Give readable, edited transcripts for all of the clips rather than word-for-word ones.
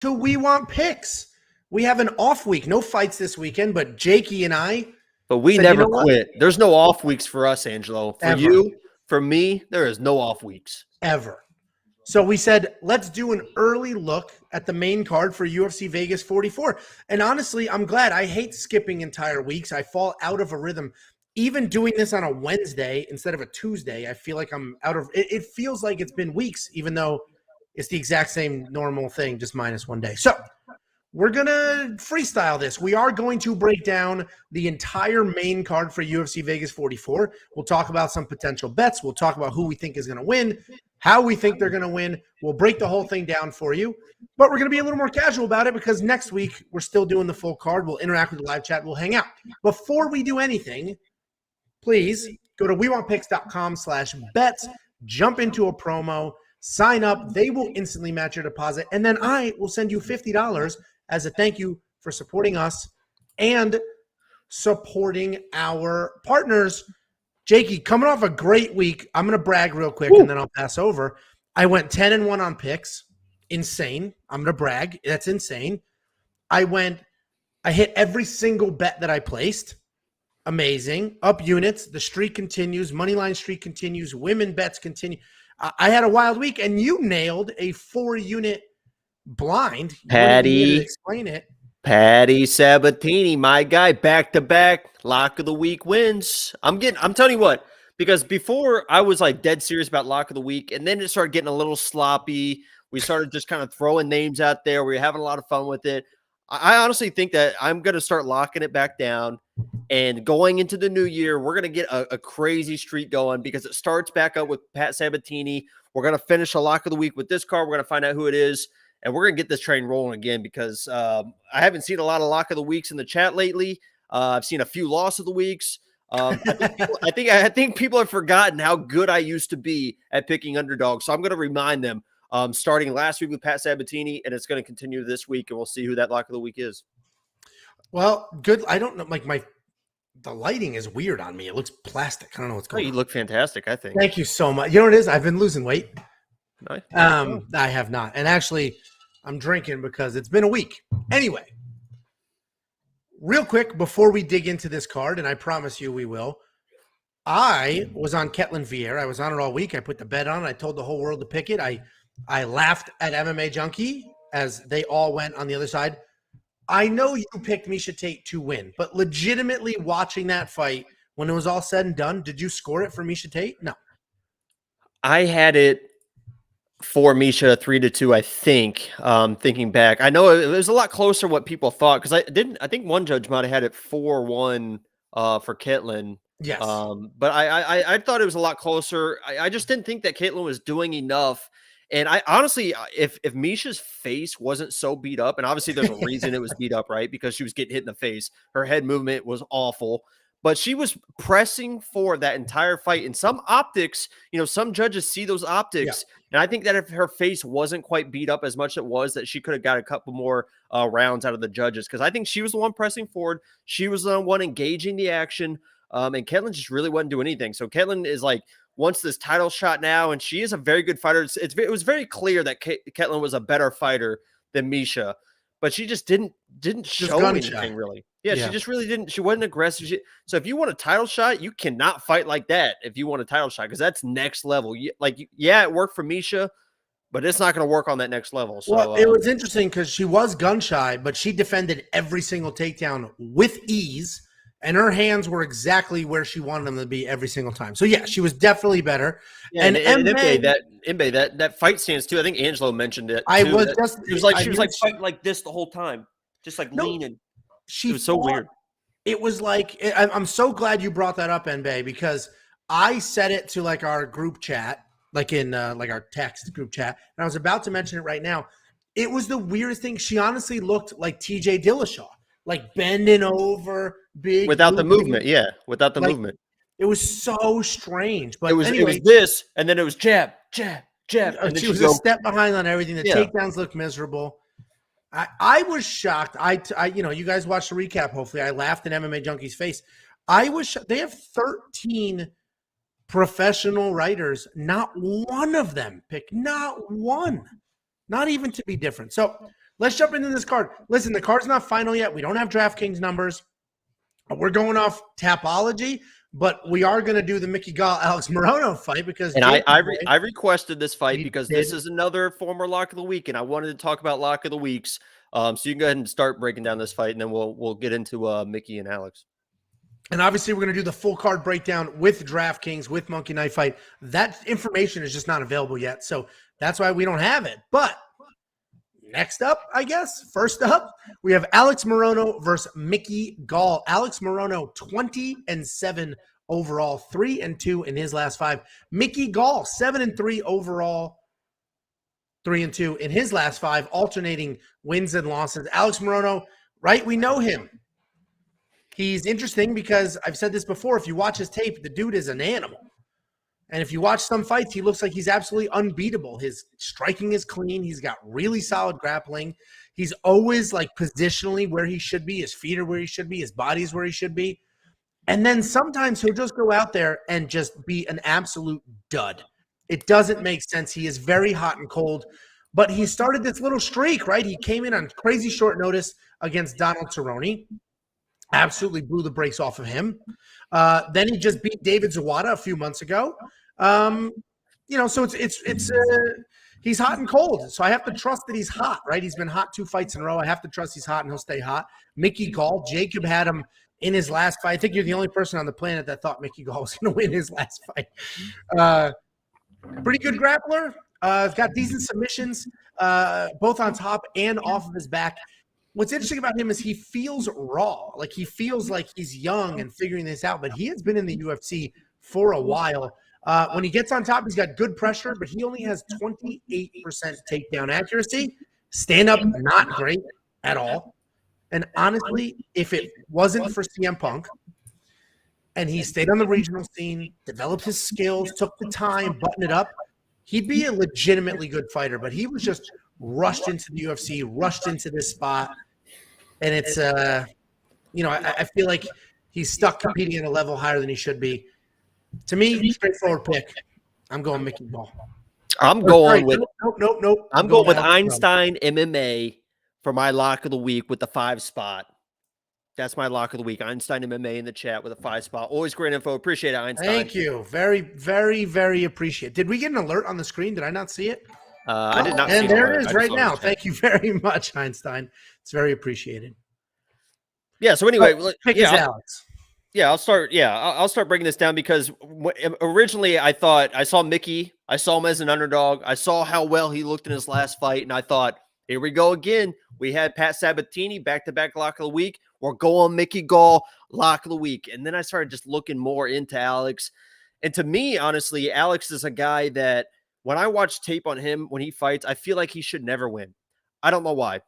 to We Want Picks. We have an off week. No fights this weekend, but Jakey and I. But we never quit. There's no off weeks for us, Angelo. For you, for me, there is no off weeks. Ever. So we said, let's do an early look at the main card for UFC Vegas 44. And honestly, I'm glad. I hate skipping entire weeks. I fall out of a rhythm. Even doing this on a Wednesday instead of a Tuesday, I feel like I'm out of it. It feels like it's been weeks, even though it's the exact same normal thing, just minus one day. So we're going to freestyle this. We are going to break down the entire main card for UFC Vegas 44. We'll talk about some potential bets. We'll talk about who we think is going to win, how we think they're going to win. We'll break the whole thing down for you. But we're going to be a little more casual about it because next week we're still doing the full card. We'll interact with the live chat. We'll hang out. Before we do anything, please go to wewantpicks.com/bets, jump into a promo, sign up. They will instantly match your deposit. And then I will send you $50 as a thank you for supporting us and supporting our partners. Jakey, coming off a great week, I'm going to brag real quick and then I'll pass over. I went 10-1 on picks. Insane. I'm going to brag. That's insane. I hit every single bet that I placed. Amazing. Up units. The streak continues. Moneyline streak continues. Women bets continue. I had a wild week, and you nailed a 4-unit blind. Patty, explain it. Patty Sabatini, my guy, back-to-back lock of the week wins. I'm telling you what, because before I was like dead serious about lock of the week, and then it started getting a little sloppy. We started just kind of throwing names out there. We were having a lot of fun with it. I honestly think that I'm going to start locking it back down. And going into the new year, we're going to get a crazy streak going because it starts back up with Pat Sabatini. We're going to finish a lock of the week with this card. We're going to find out who it is. And we're going to get this train rolling again because I haven't seen a lot of lock of the weeks in the chat lately. I've seen a few loss of the weeks. I think people have forgotten how good I used to be at picking underdogs. So I'm going to remind them starting last week with Pat Sabatini, and it's going to continue this week, and we'll see who that lock of the week is. Well, good. I don't know. The lighting is weird on me. It looks plastic. I don't know what's going on. You look fantastic, I think. Thank you so much. You know what it is? I've been losing weight. Nice. I have not. And actually, I'm drinking because it's been a week. Anyway, real quick before we dig into this card, and I promise you we will, I was on Ketlin Vieira. I was on it all week. I put the bet on. I told the whole world to pick it. I laughed at MMA Junkie as they all went on the other side. I know you picked Miesha Tate to win, but legitimately watching that fight, when it was all said and done, did you score it for Miesha Tate? No. I had it for Miesha 3-2, I think. Thinking back, I know it was a lot closer what people thought because I think one judge might have had it 4-1 for Ketlin. Yes. But I thought it was a lot closer. I just didn't think that Ketlin was doing enough. And I honestly, if Miesha's face wasn't so beat up, and obviously there's a reason it was beat up, right? Because she was getting hit in the face. Her head movement was awful. But she was pressing for that entire fight. And some optics, some judges see those optics. Yeah. And I think that if her face wasn't quite beat up as much as it was, that she could have got a couple more rounds out of the judges. Because I think she was the one pressing forward. She was the one engaging the action. And Ketlin just really wasn't doing anything. So Ketlin is wants this title shot now, and she is a very good fighter. It was very clear that Ketlin was a better fighter than Miesha, but she just didn't show anything really. Yeah, she just really didn't. She wasn't aggressive. So if you want a title shot, you cannot fight like that if you want a title shot because that's next level. It worked for Miesha, but it's not going to work on that next level. So, well, it was interesting because she was gun shy, but she defended every single takedown with ease. And her hands were exactly where she wanted them to be every single time. So, yeah, she was definitely better. Yeah, and that fight stance, too. I think Angelo mentioned it, too. She was fighting like this the whole time, just leaning. It was so weird. It was I'm so glad you brought that up, Nbe, because I said it to, our group chat, in our text group chat, and I was about to mention it right now. It was the weirdest thing. She honestly looked like TJ Dillashaw. Bending over, big without the movement, without the movement. It was so strange. But it was this, and then it was jab, and then she was a step behind on everything. The takedowns looked miserable. I was shocked. You guys watched the recap. Hopefully, I laughed in MMA Junkie's face. I was shocked. They have 13 professional writers. Not one of them picked. Not one. Not even to be different. So let's jump into this card. Listen, the card's not final yet. We don't have DraftKings numbers. We're going off Tapology, but we are going to do the Mickey Gall Alex Morono fight because and I requested this fight because this did. is another former lock of the week, and I wanted to talk about lock of the weeks. So you can go ahead and start breaking down this fight, and then we'll get into Mickey and Alex. And obviously, we're going to do the full card breakdown with DraftKings, with Monkey Knife Fight. That information is just not available yet, so that's why we don't have it. But next up, I guess, first up, we have Alex Morono versus Mickey Gall. Alex Morono, 20-7 overall, 3-2 in his last 5. Mickey Gall, 7-3 overall, 3-2 in his last 5, alternating wins and losses. Alex Morono, right? We know him. He's interesting because I've said this before. If you watch his tape, the dude is an animal. And if you watch some fights, he looks like he's absolutely unbeatable. His striking is clean. He's got really solid grappling. He's always like positionally where he should be. His feet are where he should be. His body is where he should be. And then sometimes he'll just go out there and just be an absolute dud. It doesn't make sense. He is very hot and cold. But he started this little streak, right? He came in on crazy short notice against Donald Cerrone. Absolutely blew the brakes off of him. Then he just beat David Zawada a few months ago. So he's hot and cold. So I have to trust that he's hot, right? He's been hot 2 fights in a row. I have to trust he's hot and he'll stay hot. Mickey Gall, Jacob had him in his last fight. I think you're the only person on the planet that thought Mickey Gall was going to win his last fight. Pretty good grappler. Got decent submissions, both on top and off of his back. What's interesting about him is he feels raw. Like he feels like he's young and figuring this out, but he has been in the UFC for a while. When he gets on top, he's got good pressure, but he only has 28% takedown accuracy. Stand up, not great at all. And honestly, if it wasn't for CM Punk and he stayed on the regional scene, developed his skills, took the time, buttoned it up, he'd be a legitimately good fighter. But he was just rushed into the UFC, rushed into this spot. And it's, I feel like he's stuck competing at a level higher than he should be. To me, straightforward pick. I'm going Mickey Gall. I'm going with nope. I'm going with Einstein MMA for my lock of the week with the 5 spot. That's my lock of the week. Einstein MMA in the chat with a 5 spot. Always great info. Appreciate it, Einstein. Thank you. Very, very, very appreciate it. Did we get an alert on the screen? Did I not see it? I did not see it. And there it is right now. Thank you very much, Einstein. It's very appreciated. Yeah, so anyway, pick is Alex. Yeah, I'll start breaking this down because originally I thought I saw Mickey. I saw him as an underdog. I saw how well he looked in his last fight, and I thought, here we go again. We had Pat Sabatini, back-to-back lock of the week. We're going Mickey Gall, lock of the week. And then I started just looking more into Alex. And to me, honestly, Alex is a guy that when I watch tape on him when he fights, I feel like he should never win. I don't know why.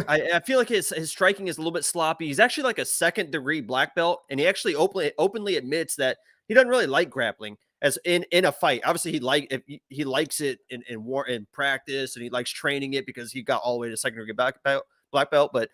I feel like his striking is a little bit sloppy. He's actually like a 2nd-degree black belt, and he actually openly admits that he doesn't really like grappling as in a fight. Obviously, he likes it in practice, and he likes training it because he got all the way to 2nd-degree black belt. But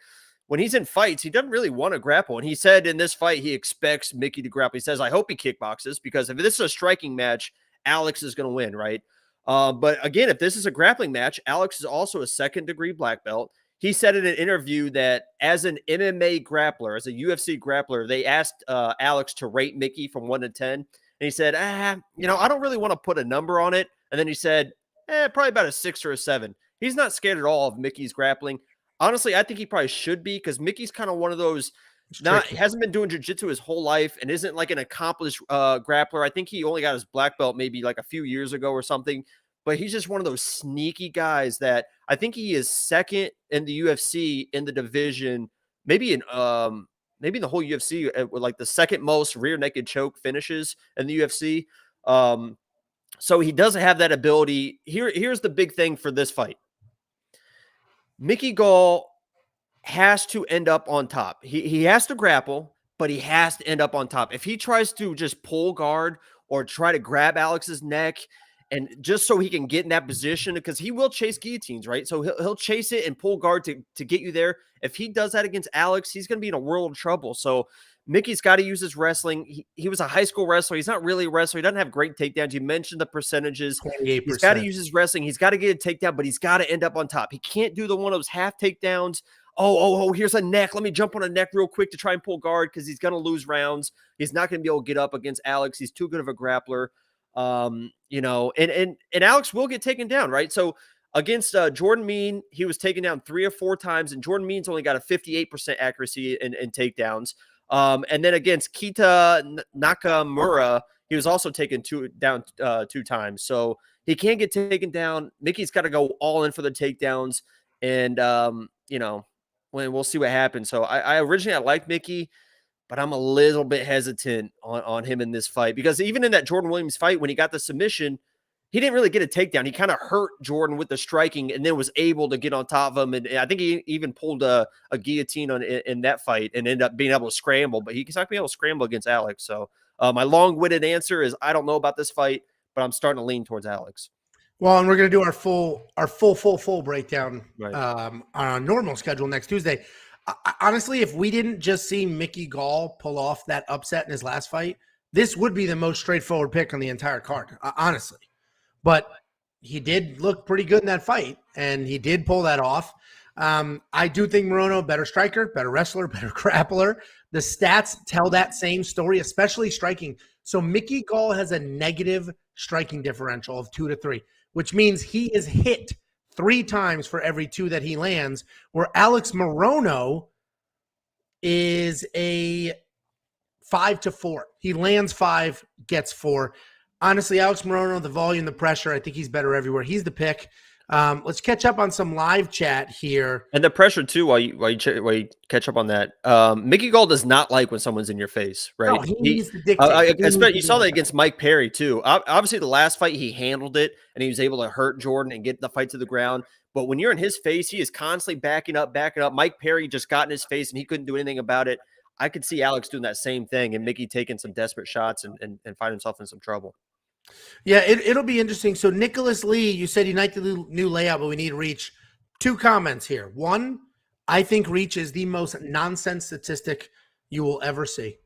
when he's in fights, he doesn't really want to grapple. And he said in this fight, he expects Mickey to grapple. He says, "I hope he kickboxes because if this is a striking match, Alex is going to win, right?" But again, if this is a grappling match, Alex is also a 2nd-degree black belt. He said in an interview that as an MMA grappler, as a UFC grappler, they asked Alex to rate Mickey from 1 to 10. And he said, I don't really want to put a number on it. And then he said, probably about a 6 or a 7. He's not scared at all of Mickey's grappling. Honestly, I think he probably should be because Mickey's kind of one of those, hasn't been doing jiu-jitsu his whole life and isn't like an accomplished grappler. I think he only got his black belt maybe like a few years ago or something. But he's just one of those sneaky guys that I think he is 2nd in the UFC in the division, maybe in the whole UFC with like the 2nd most rear naked choke finishes in the UFC. So he doesn't have that ability. Here's the big thing for this fight. Mickey Gall has to end up on top. He has to grapple, but he has to end up on top. If he tries to just pull guard or try to grab Alex's neck, and just so he can get in that position, because he will chase guillotines, right? So he'll chase it and pull guard to get you there. If he does that against Alex, he's going to be in a world of trouble. So Mickey's got to use his wrestling. He was a high school wrestler. He's not really a wrestler. He doesn't have great takedowns. You mentioned the percentages. 28%. He's got to use his wrestling. He's got to get a takedown, but he's got to end up on top. He can't do the one of those half takedowns. Oh, here's a neck. Let me jump on a neck real quick to try and pull guard because he's going to lose rounds. He's not going to be able to get up against Alex. He's too good of a grappler. And Alex will get taken down, right? So against Jordan Mein, he was taken down 3 or 4 times, and Jordan Mean's only got a 58% accuracy in takedowns. And then against Kita Nakamura, he was also taken down 2 times. So he can't get taken down. Mickey's got to go all in for the takedowns. And, when we'll see what happens. So I originally liked Mickey, but I'm a little bit hesitant on him in this fight because even in that Jordan Williams fight, when he got the submission, he didn't really get a takedown. He kind of hurt Jordan with the striking and then was able to get on top of him. And I think he even pulled a guillotine in that fight and ended up being able to scramble, but he's not going to be able to scramble against Alex. So my long-winded answer is I don't know about this fight, but I'm starting to lean towards Alex. Well, and we're going to do our full breakdown Right. on a normal schedule next Tuesday. Honestly, if we didn't just see Mickey Gall pull off that upset in his last fight, this would be the most straightforward pick on the entire card, honestly. But he did look pretty good in that fight, and he did pull that off. I do think Morono, better striker, better wrestler, better grappler. The stats tell that same story, especially striking. So Mickey Gall has a negative striking differential of 2 to 3, which means he is hit 3 times for every 2 that he lands, where Alex Morono is a 5 to 4. He lands 5, gets 4. Honestly, Alex Morono, the volume, the pressure, I think he's better everywhere. He's the pick. Let's catch up on some live chat here. And the pressure too, while you catch up on that, Mickey Gall does not like when someone's in your face, right? No, he needs to dictate. You saw that against Mike Perry too. Obviously, the last fight he handled it and he was able to hurt Jordan and get the fight to the ground. But when you're in his face, he is constantly backing up. Mike Perry just got in his face and he couldn't do anything about it. I could see Alex doing that same thing and Mickey taking some desperate shots and find himself in some trouble. Yeah, it'll be interesting. So Nicholas Lee, you said you like the new layout, but we need reach. 2 comments here. 1, I think reach is the most nonsense statistic you will ever see.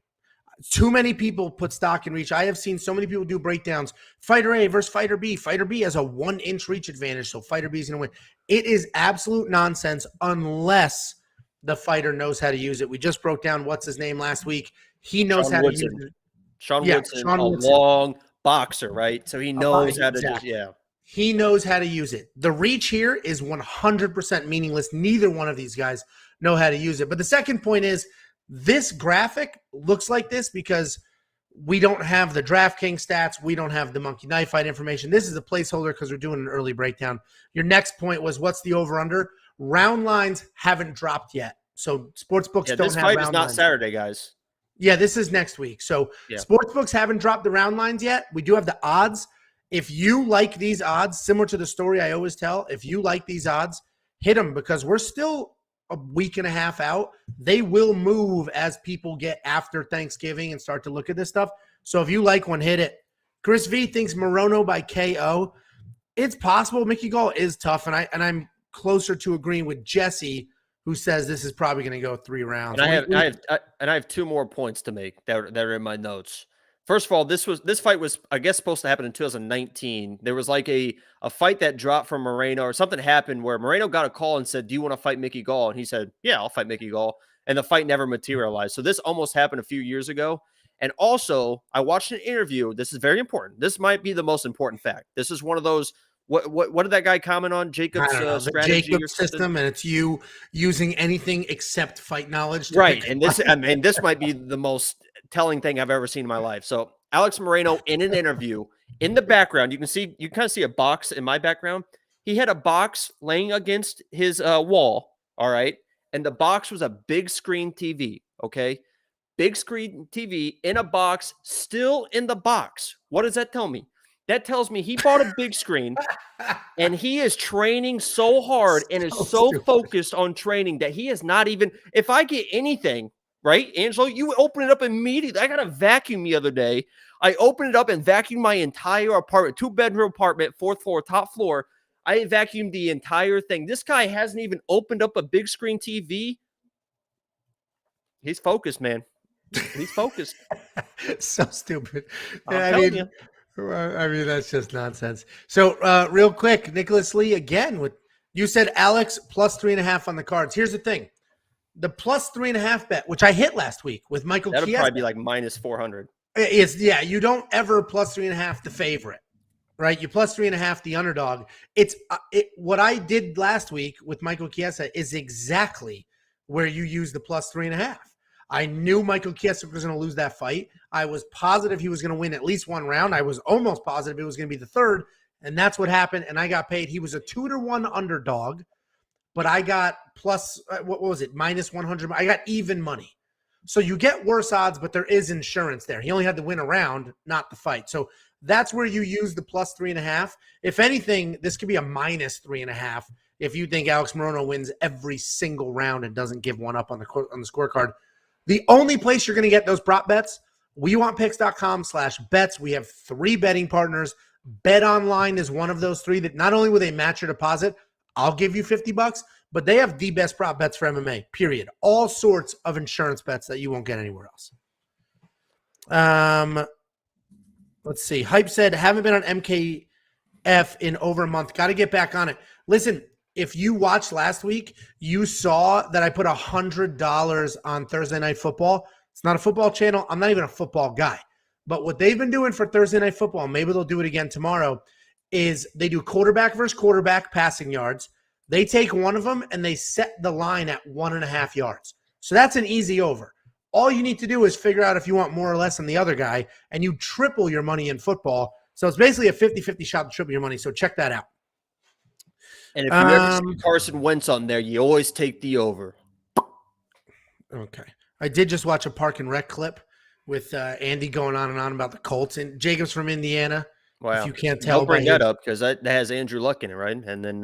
Too many people put stock in reach. I have seen so many people do breakdowns. Fighter A versus Fighter B. Fighter B has a 1-inch reach advantage, so Fighter B is going to win. It is absolute nonsense unless the fighter knows how to use it. We just broke down what's his name last week. He knows how to use it. Sean Woodson, long boxer, right? So he knows how to do, He knows how to use it. The reach here is 100% meaningless. Neither one of these guys know how to use it. But the second point is this graphic looks like this because we don't have the DraftKings stats. We don't have the Monkey Knife Fight information. This is a placeholder because we're doing an early breakdown. Your next point was what's the over-under? Round lines haven't dropped yet. So sportsbooks don't have round lines. This fight is not Saturday, guys. Yeah, this is next week. So sportsbooks haven't dropped the round lines yet. We do have the odds. If you like these odds, similar to the story I always tell, if you like these odds, hit them because we're still a week and a half out. They will move as people get after Thanksgiving and start to look at this stuff. So if you like one, hit it. Chris V thinks Morono by KO. It's possible. Mickey Gall is tough, and I'm closer to agreeing with Jesse, who says this is probably going to go 3 rounds. And I have 2 more points to make that are in my notes. First of all, this fight was, I guess, supposed to happen in 2019. There was like a fight that dropped from Morono, or something happened where Morono got a call and said, "Do you want to fight Mickey Gall?" And he said, "Yeah, I'll fight Mickey Gall." And the fight never materialized. So this almost happened a few years ago. And also, I watched an interview. This is very important. This might be the most important fact. This is one of those. What did that guy comment on? Jacob's strategy Jacob's system, and it's you using anything except fight knowledge. Right, and this might be the most telling thing I've ever seen in my life. So Alex Morono, in an interview, in the background, you kind of see a box in my background. He had a box laying against his wall. All right, and the box was a big screen TV. Okay, big screen TV in a box, still in the box. What does that tell me? That tells me he bought a big screen and he is training so hard and is so focused on training that he is not even, if I get anything, right, Angelo, you open it up immediately. I got a vacuum the other day. I opened it up and vacuumed my entire apartment, 2-bedroom apartment, 4th floor, top floor. I vacuumed the entire thing. This guy hasn't even opened up a big screen TV. He's focused, man. He's focused. So stupid. I'm telling you. I mean, that's just nonsense. So, real quick, Nicholas Lee again with you said Alex plus 3.5 on the cards. Here's the thing: the plus 3.5 bet, which I hit last week with Michael. That'll Chiesa, probably be like minus 400. Is you don't ever plus 3.5 the favorite, right? You plus 3.5 the underdog. It's what I did last week with Michael Chiesa is exactly where you use the plus 3.5. I knew Michael Chiesa was going to lose that fight. I was positive he was going to win at least one round. I was almost positive it was going to be the third, and that's what happened. And I got paid. He was a 2-1 underdog, but I got plus what was it? Minus 100. I got even money. So you get worse odds, but there is insurance there. He only had to win a round, not the fight. So that's where you use the plus 3.5. If anything, this could be a minus 3.5 if you think Alex Morono wins every single round and doesn't give one up on the scorecard. The only place you're going to get those prop bets, wewantpicks.com/bets. We have 3 betting partners. Bet Online is one of those 3 that not only will they match your deposit, I'll give you $50, but they have the best prop bets for MMA, period. All sorts of insurance bets that you won't get anywhere else. Let's see. Hype said, haven't been on MKF in over a month. Got to get back on it. Listen, if you watched last week, you saw that I put $100 on Thursday Night Football. It's not a football channel. I'm not even a football guy. But what they've been doing for Thursday Night Football, maybe they'll do it again tomorrow, is they do quarterback versus quarterback passing yards. They take one of them and they set the line at 1.5 yards. So that's an easy over. All you need to do is figure out if you want more or less on the other guy, and you triple your money in football. So it's basically a 50-50 shot to triple your money. So check that out. And if you ever see Carson Wentz on there, you always take the over. Okay. I did just watch a Park and Rec clip with Andy going on and on about the Colts. And Jacob's from Indiana. Wow. If you can't tell. Don't bring that up because that has Andrew Luck in it, right? And then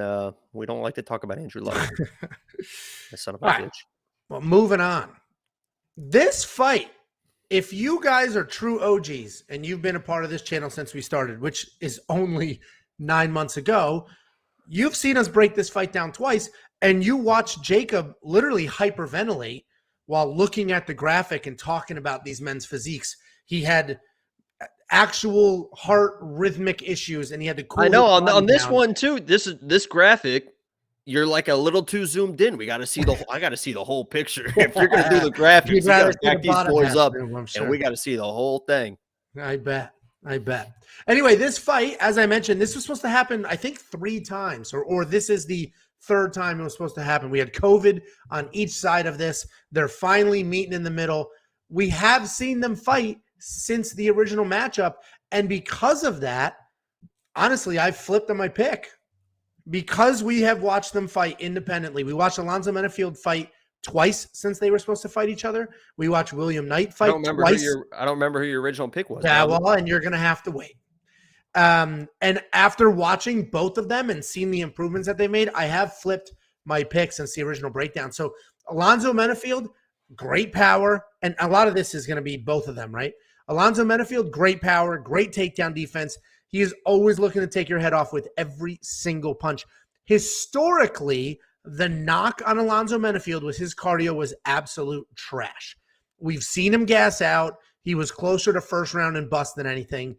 we don't like to talk about Andrew Luck. That son of a bitch. Well, moving on. This fight, if you guys are true OGs and you've been a part of this channel since we started, which is only 9 months ago, you've seen us break this fight down twice, and you watched Jacob literally hyperventilate while looking at the graphic and talking about these men's physiques. He had actual heart rhythmic issues, and he had to cool. I know on this one too. This graphic, you're like a little too zoomed in. We got to see I got to see the whole picture. If you're gonna do the graphics, you got to stack these boys up, and we got to see the whole thing. I bet. Anyway, this fight, as I mentioned, this was supposed to happen, I think, 3 times, or this is the 3rd time it was supposed to happen. We had COVID on each side of this. They're finally meeting in the middle. We have seen them fight since the original matchup, and because of that, honestly, I flipped on my pick. Because we have watched them fight independently. We watched Alonzo Menifield fight twice since they were supposed to fight each other. We watched William Knight fight twice. I don't remember who your original pick was. Yeah, well, and you're going to have to wait. And after watching both of them and seeing the improvements that they made, I have flipped my pick since the original breakdown. So Alonzo Menifield, great power. And a lot of this is going to be both of them, right? Alonzo Menifield, great power, great takedown defense. He is always looking to take your head off with every single punch. Historically, the knock on Alonzo Menifield was his cardio was absolute trash. We've seen him gas out. He was closer to first round and bust than anything.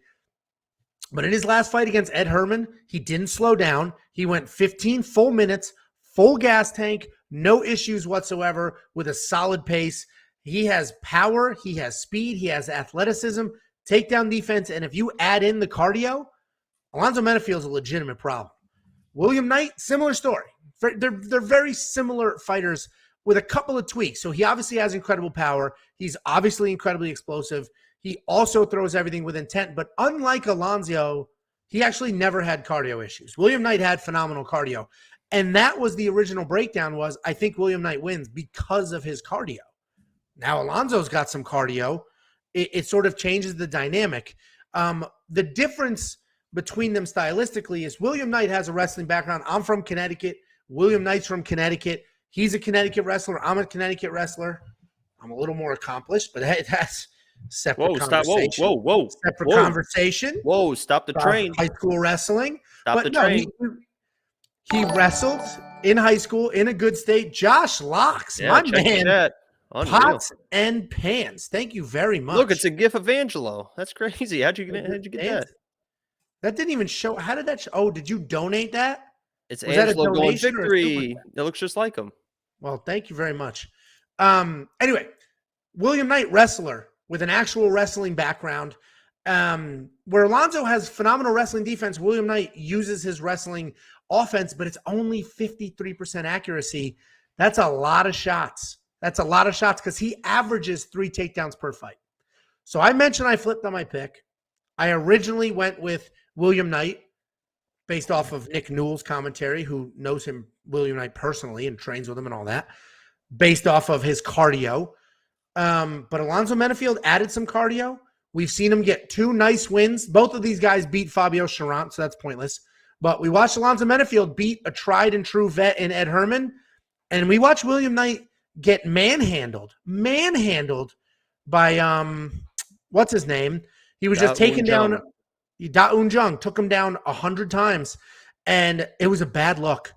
But in his last fight against Ed Herman, he didn't slow down. He went 15 full minutes, full gas tank, no issues whatsoever, with a solid pace. He has power, he has speed, he has athleticism, takedown defense, and if you add in the cardio, Alonzo Menifield is a legitimate problem. William Knight, similar story. They're very similar fighters with a couple of tweaks. So he obviously has incredible power. He's obviously incredibly explosive. He also throws everything with intent. But unlike Alonzo, he actually never had cardio issues. William Knight had phenomenal cardio. And that was the original breakdown was, I think William Knight wins because of his cardio. Now Alonzo's got some cardio. It sort of changes the dynamic. The difference between them stylistically is William Knight has a wrestling background. I'm from Connecticut. William Knight's from Connecticut. He's a Connecticut wrestler. I'm a Connecticut wrestler. I'm a little more accomplished, but hey, that's separate conversation. Whoa. Separate conversation. Whoa, stop the train. High school wrestling. Stop the train. He wrestled in high school in a good state. Josh Locks, yeah, my man. Unreal. Pots and pans. Thank you very much. Look, it's a gif of Angelo. That's crazy. How'd you get that? That didn't even show. How did that show? Oh, did you donate that? It's Was that a Angelo going donation or a super victory. chat? It looks just like him. Well, thank you very much. Anyway, William Knight, wrestler with an actual wrestling background. Where Alonzo has phenomenal wrestling defense, William Knight uses his wrestling offense, but it's only 53% accuracy. That's a lot of shots. That's a lot of shots because he averages 3 takedowns per fight. So I mentioned I flipped on my pick. I originally went with William Knight based off of Nick Newell's commentary, who knows him, William Knight, personally and trains with him and all that, based off of his cardio. But Alonzo Menifield added some cardio. We've seen him get 2 nice wins. Both of these guys beat Fabio Charant, so that's pointless. But we watched Alonzo Menifield beat a tried and true vet in Ed Herman, and we watched William Knight get manhandled by what's his name? He was just taken down. Da Un Jung took him down 100 times, and it was a bad look.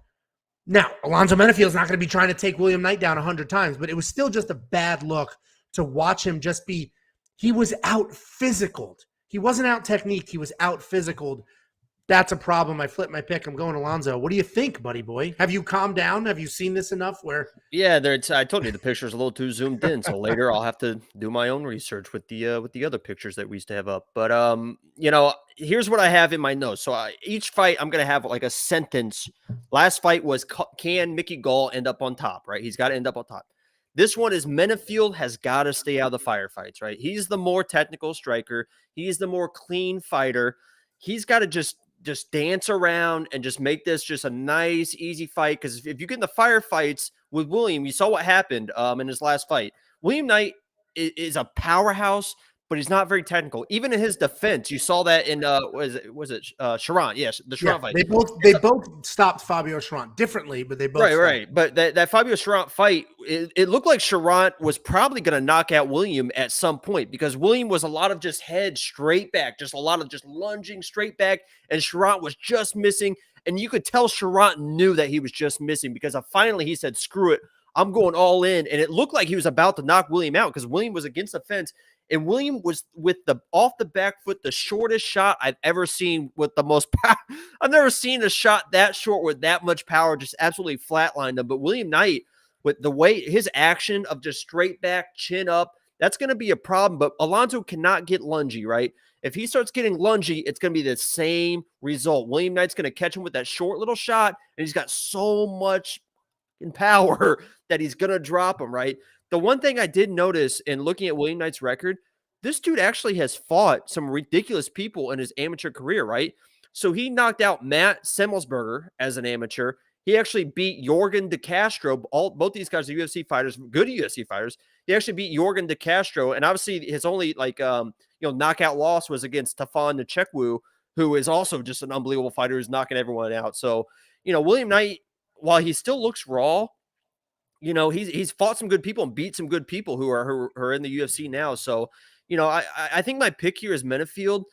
Now, Alonzo Menifield's not going to be trying to take William Knight down 100 times, but it was still just a bad look to watch him just be. He was out physicaled. He wasn't out technique. He was out physicaled. That's a problem. I flipped my pick. I'm going Alonzo. What do you think, buddy boy? Have you calmed down? Have you seen this enough where? Yeah, I told you the picture's a little too zoomed in, so later I'll have to do my own research with the other pictures that we used to have up. But here's what I have in my notes. So each fight I'm gonna have like a sentence. Last fight was can Mickey Gall end up on top? Right, he's got to end up on top. This one is Menifield has got to stay out of the firefights. Right, he's the more technical striker. He's the more clean fighter. He's got to just dance around and just make this just a nice, easy fight. Because if you get in the firefights with William, you saw what happened in his last fight. William Knight is a powerhouse, but he's not very technical. Even in his defense, you saw that in was it Charant? Yes, the Charant fight. They both stopped Fabio Charant differently, but they both right. But that Fabio Charant fight, it looked like Charant was probably going to knock out William at some point because William was a lot of just head straight back, just a lot of just lunging straight back, and Charant was just missing. And you could tell Charant knew that he was just missing because finally he said, "Screw it, I'm going all in." And it looked like he was about to knock William out because William was against the fence. And William was with the off the back foot, the shortest shot I've ever seen with the most power. I've never seen a shot that short with that much power, just absolutely flatlined him. But William Knight, with the way his action of just straight back, chin up, that's going to be a problem. But Alonzo cannot get lungy, right? If he starts getting lungy, it's going to be the same result. William Knight's going to catch him with that short little shot, and he's got so much in power that he's going to drop him, right? The one thing I did notice in looking at William Knight's record, this dude actually has fought some ridiculous people in his amateur career, right? So he knocked out Matt Semmelsberger as an amateur. He actually beat Jorgen De Castro. Both these guys are UFC fighters, good UFC fighters. He actually beat Jorgen De Castro, and obviously his only knockout loss was against Stefan Nchekwu, who is also just an unbelievable fighter who's knocking everyone out. So, William Knight, while he still looks raw, he's fought some good people and beat some good people who are in the UFC now. So, I think my pick here is Menifield.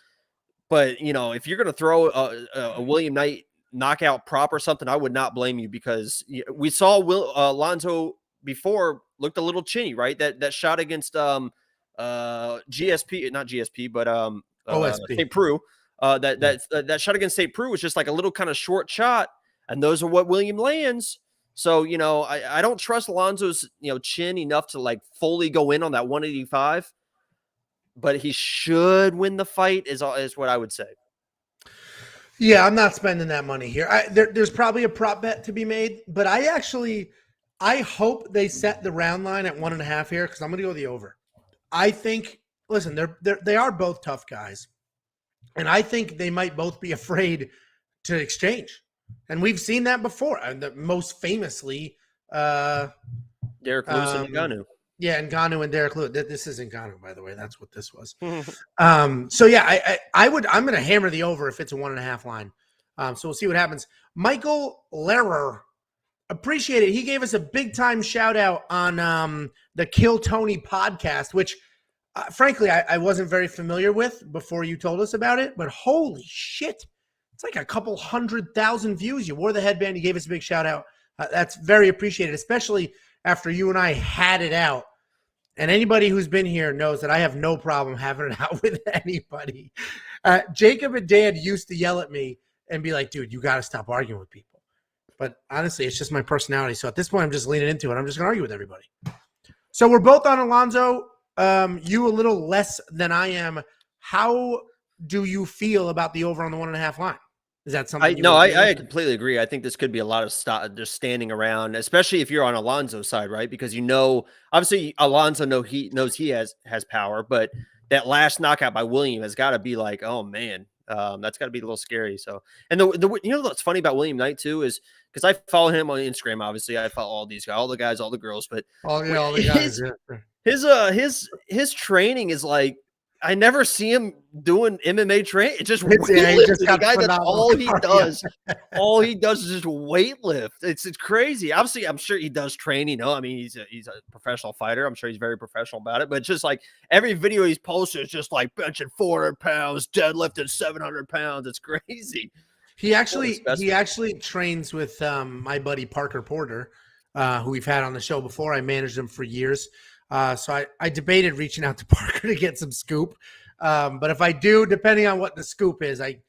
But, if you're going to throw a William Knight knockout prop or something, I would not blame you because we saw Alonzo before looked a little chinny, right? That shot against GSP, not GSP, but OSP. St. Preux. That shot against St. Preux was just like a little kind of short shot, and those are what William lands. So, I don't trust Alonzo's, chin enough to like fully go in on that 185, but he should win the fight is what I would say. Yeah, I'm not spending that money here. There's probably a prop bet to be made, but I hope they set the round line at 1.5 here because I'm going to go the over. I think, listen, they are both tough guys, and I think they might both be afraid to exchange. And we've seen that before. Most famously, Derek Lewis and Ngannou. Yeah, Ngannou and Derek Lewis. This isn't Ngannou, by the way. That's what this was. So yeah, I'm going to hammer the over if it's a 1.5 line. So we'll see what happens. Michael Lehrer, appreciate it. He gave us a big time shout out on the Kill Tony podcast, which frankly I wasn't very familiar with before you told us about it. But holy shit. It's like a couple 100,000 views. You wore the headband. You gave us a big shout out. That's very appreciated, especially after you and I had it out And anybody who's been here knows that I have no problem having it out with anybody. Jacob and Dan used to yell at me and be like, dude, you got to stop arguing with people. But honestly, it's just my personality. So at this point, I'm just leaning into it. I'm just going to argue with everybody. So we're both on Alonzo. You a little less than I am. How do you feel about the over on the 1.5 line? Is that something? I completely agree. I think this could be a lot of just standing around, especially if you're on Alonzo's side, right? Because obviously Alonzo knows he has power, but that last knockout by William has got to be like, oh man, that's got to be a little scary. So, and what's funny about William Knight too is because I follow him on Instagram. Obviously, I follow all these guys, all the guys, all the girls, but all the guys. His training is like. I never see him doing MMA training. It's just weightlifting. The guy, that's all he does. All he does is just weightlift. It's crazy. Obviously, I'm sure he does train. I mean, he's a professional fighter. I'm sure he's very professional about it. But it's just like every video he's posted is just like benching 400 pounds, deadlifting 700 pounds. It's crazy. He actually trains with my buddy Parker Porter, who we've had on the show before. I managed him for years. So I debated reaching out to Parker to get some scoop. But if I do, depending on what the scoop is, I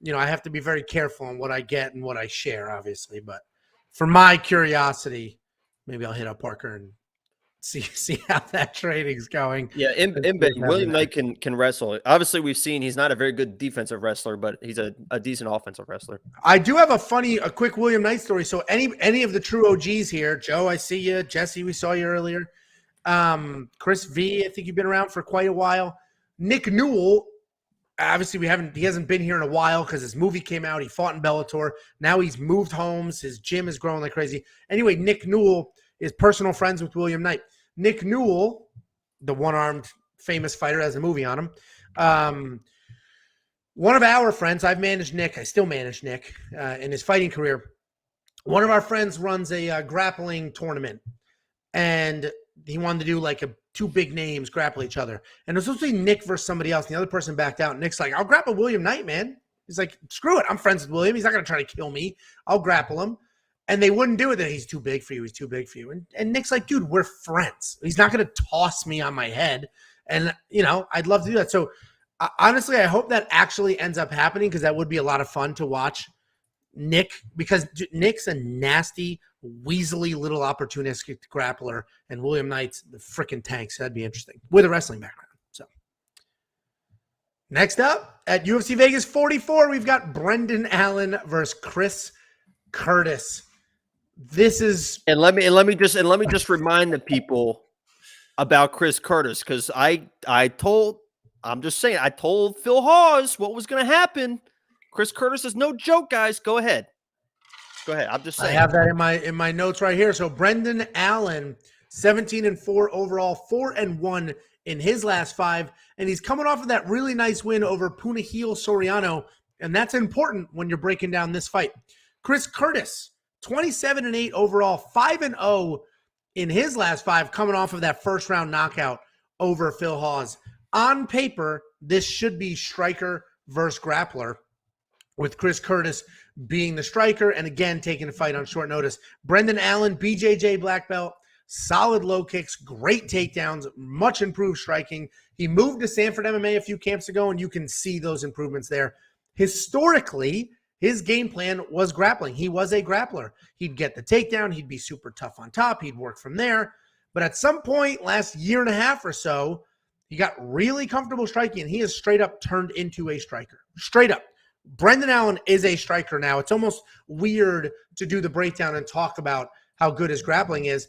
have to be very careful on what I get and what I share, obviously. But for my curiosity, maybe I'll hit up Parker and see how that training's going. Yeah, William Knight can wrestle. Obviously, we've seen he's not a very good defensive wrestler, but he's a decent offensive wrestler. I do have a quick William Knight story. So any of the true OGs here, Joe, I see you. Jesse, we saw you earlier. Chris V, I think you've been around for quite a while. Nick Newell, obviously he hasn't been here in a while because his movie came out. He fought in Bellator. Now he's moved homes. His gym is growing like crazy. Anyway, Nick Newell is personal friends with William Knight. Nick Newell, the one-armed famous fighter, has a movie on him. One of our friends, I've managed Nick. I still manage Nick in his fighting career. One of our friends runs a grappling tournament, and he wanted to do like two big names grapple each other. And it was supposed to be Nick versus somebody else. And the other person backed out. Nick's like, I'll grapple William Knight, man. He's like, screw it. I'm friends with William. He's not going to try to kill me. I'll grapple him. And they wouldn't do it. That he's too big for you. He's too big for you. And Nick's like, dude, we're friends. He's not going to toss me on my head. And, I'd love to do that. So honestly, I hope that actually ends up happening because that would be a lot of fun to watch Nick, because Nick's a nasty, weaselly little opportunistic grappler, and William Knight's the freaking tank. So that'd be interesting with a wrestling background. So next up at UFC Vegas 44, we've got Brendan Allen versus Chris Curtis. This is let me just remind the people about Chris Curtis because I told Phil Hawes what was going to happen. Chris Curtis is no joke, guys. Go ahead. I'm just saying. I have that in my notes right here. So Brendan Allen, 17-4 overall, 4-1 in his last 5, and he's coming off of that really nice win over Punahil Soriano, and that's important when you're breaking down this fight. Chris Curtis, 27-8 overall, 5-0 in his last 5, coming off of that first round knockout over Phil Hawes. On paper, this should be striker versus grappler, with Chris Curtis being the striker and, again, taking a fight on short notice. Brendan Allen, BJJ black belt, solid low kicks, great takedowns, much improved striking. He moved to Sanford MMA a few camps ago, and you can see those improvements there. Historically, his game plan was grappling. He was a grappler. He'd get the takedown. He'd be super tough on top. He'd work from there. But at some point last year and a half or so, he got really comfortable striking, and he has straight up turned into a striker. Straight up. Brendan Allen is a striker now. It's almost weird to do the breakdown and talk about how good his grappling is.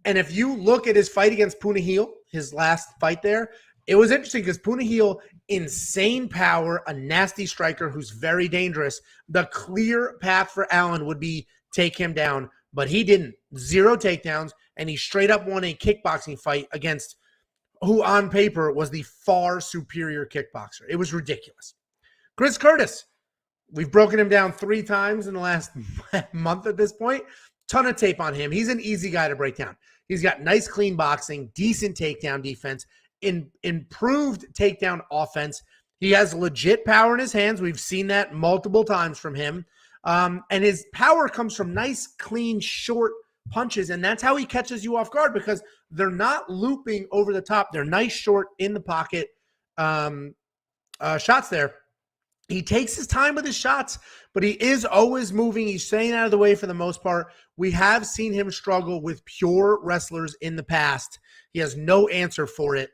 And if you look at his fight against Punahil, his last fight there, it was interesting because Punahil, insane power, a nasty striker who's very dangerous. The clear path for Allen would be take him down, but he didn't. 0 takedowns, and he straight up won a kickboxing fight against who on paper was the far superior kickboxer. It was ridiculous. Chris Curtis, we've broken him down 3 times in the last month at this point. Ton of tape on him. He's an easy guy to break down. He's got nice, clean boxing, decent takedown defense, improved takedown offense. He has legit power in his hands. We've seen that multiple times from him. And his power comes from nice, clean, short punches, and that's how he catches you off guard because they're not looping over the top. They're nice, short, in the pocket shots there. He takes his time with his shots, but he is always moving. He's staying out of the way for the most part. We have seen him struggle with pure wrestlers in the past. He has no answer for it.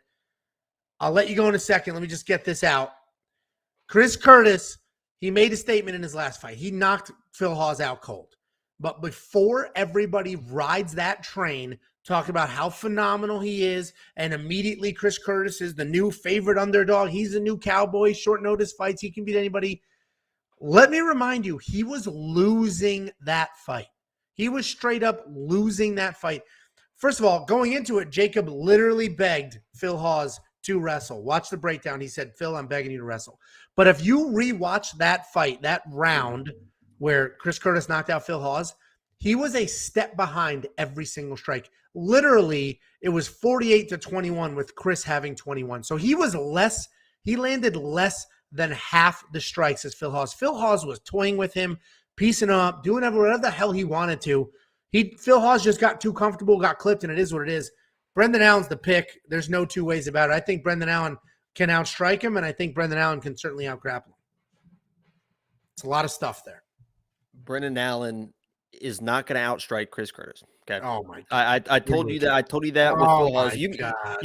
I'll let you go in a second. Let me just get this out. Chris Curtis, he made a statement in his last fight. He knocked Phil Hawes out cold. But before everybody rides that train, talking about how phenomenal he is, and immediately Chris Curtis is the new favorite underdog. He's a new cowboy, short notice fights. He can beat anybody. Let me remind you, he was losing that fight. He was straight up losing that fight. First of all, going into it, Jacob literally begged Phil Hawes to wrestle. Watch the breakdown. He said, Phil, I'm begging you to wrestle. But if you rewatch that fight, that round where Chris Curtis knocked out Phil Hawes, he was a step behind every single strike. Literally, it was 48-21 with Chris having 21. So he landed less than half the strikes as Phil Hawes. Phil Hawes was toying with him, piecing him up, doing whatever the hell he wanted to. Phil Hawes just got too comfortable, got clipped, and it is what it is. Brendan Allen's the pick. There's no two ways about it. I think Brendan Allen can outstrike him, and I think Brendan Allen can certainly outgrapple him. It's a lot of stuff there. Brendan Allen is not going to outstrike Chris Curtis. Okay. Oh my God. I told you that. I told you that with Phil Hawes. You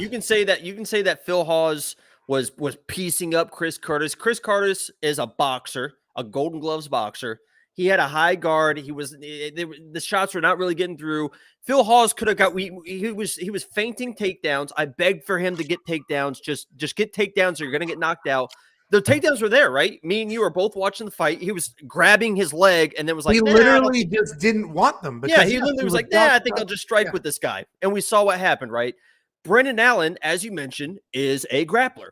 can say that. You can say that Phil Hawes was piecing up Chris Curtis. Chris Curtis is a boxer, a Golden Gloves boxer. He had a high guard. The shots were not really getting through. Phil Hawes could have got. He was feinting takedowns. I begged for him to get takedowns. Just get takedowns, or you're going to get knocked out. The takedowns were there, right? Me and you were both watching the fight. He was grabbing his leg and then was like, he literally just didn't want them. Yeah, he literally was like, I think I'll just strike with this guy. And we saw what happened, right? Brendan Allen, as you mentioned, is a grappler.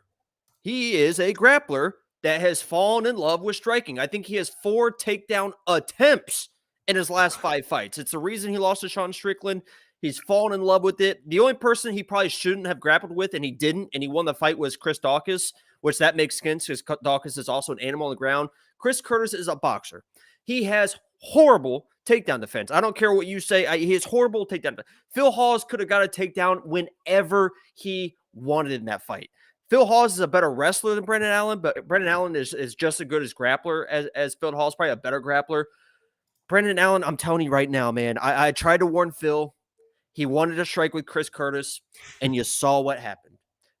He is a grappler that has fallen in love with striking. I think he has 4 takedown attempts in his last 5 fights. It's the reason he lost to Sean Strickland. He's fallen in love with it. The only person he probably shouldn't have grappled with, and he didn't, and he won the fight, was Chris Daukaus, which that makes sense because Daukaus is also an animal on the ground. Chris Curtis is a boxer. He has horrible takedown defense. I don't care what you say. He has horrible takedown defense. Phil Hawes could have got a takedown whenever he wanted in that fight. Phil Hawes is a better wrestler than Brendan Allen, but Brendan Allen is just as good as grappler as Phil Hawes, probably a better grappler. Brendan Allen, I'm telling you right now, man, I tried to warn Phil. He wanted to strike with Chris Curtis, and you saw what happened.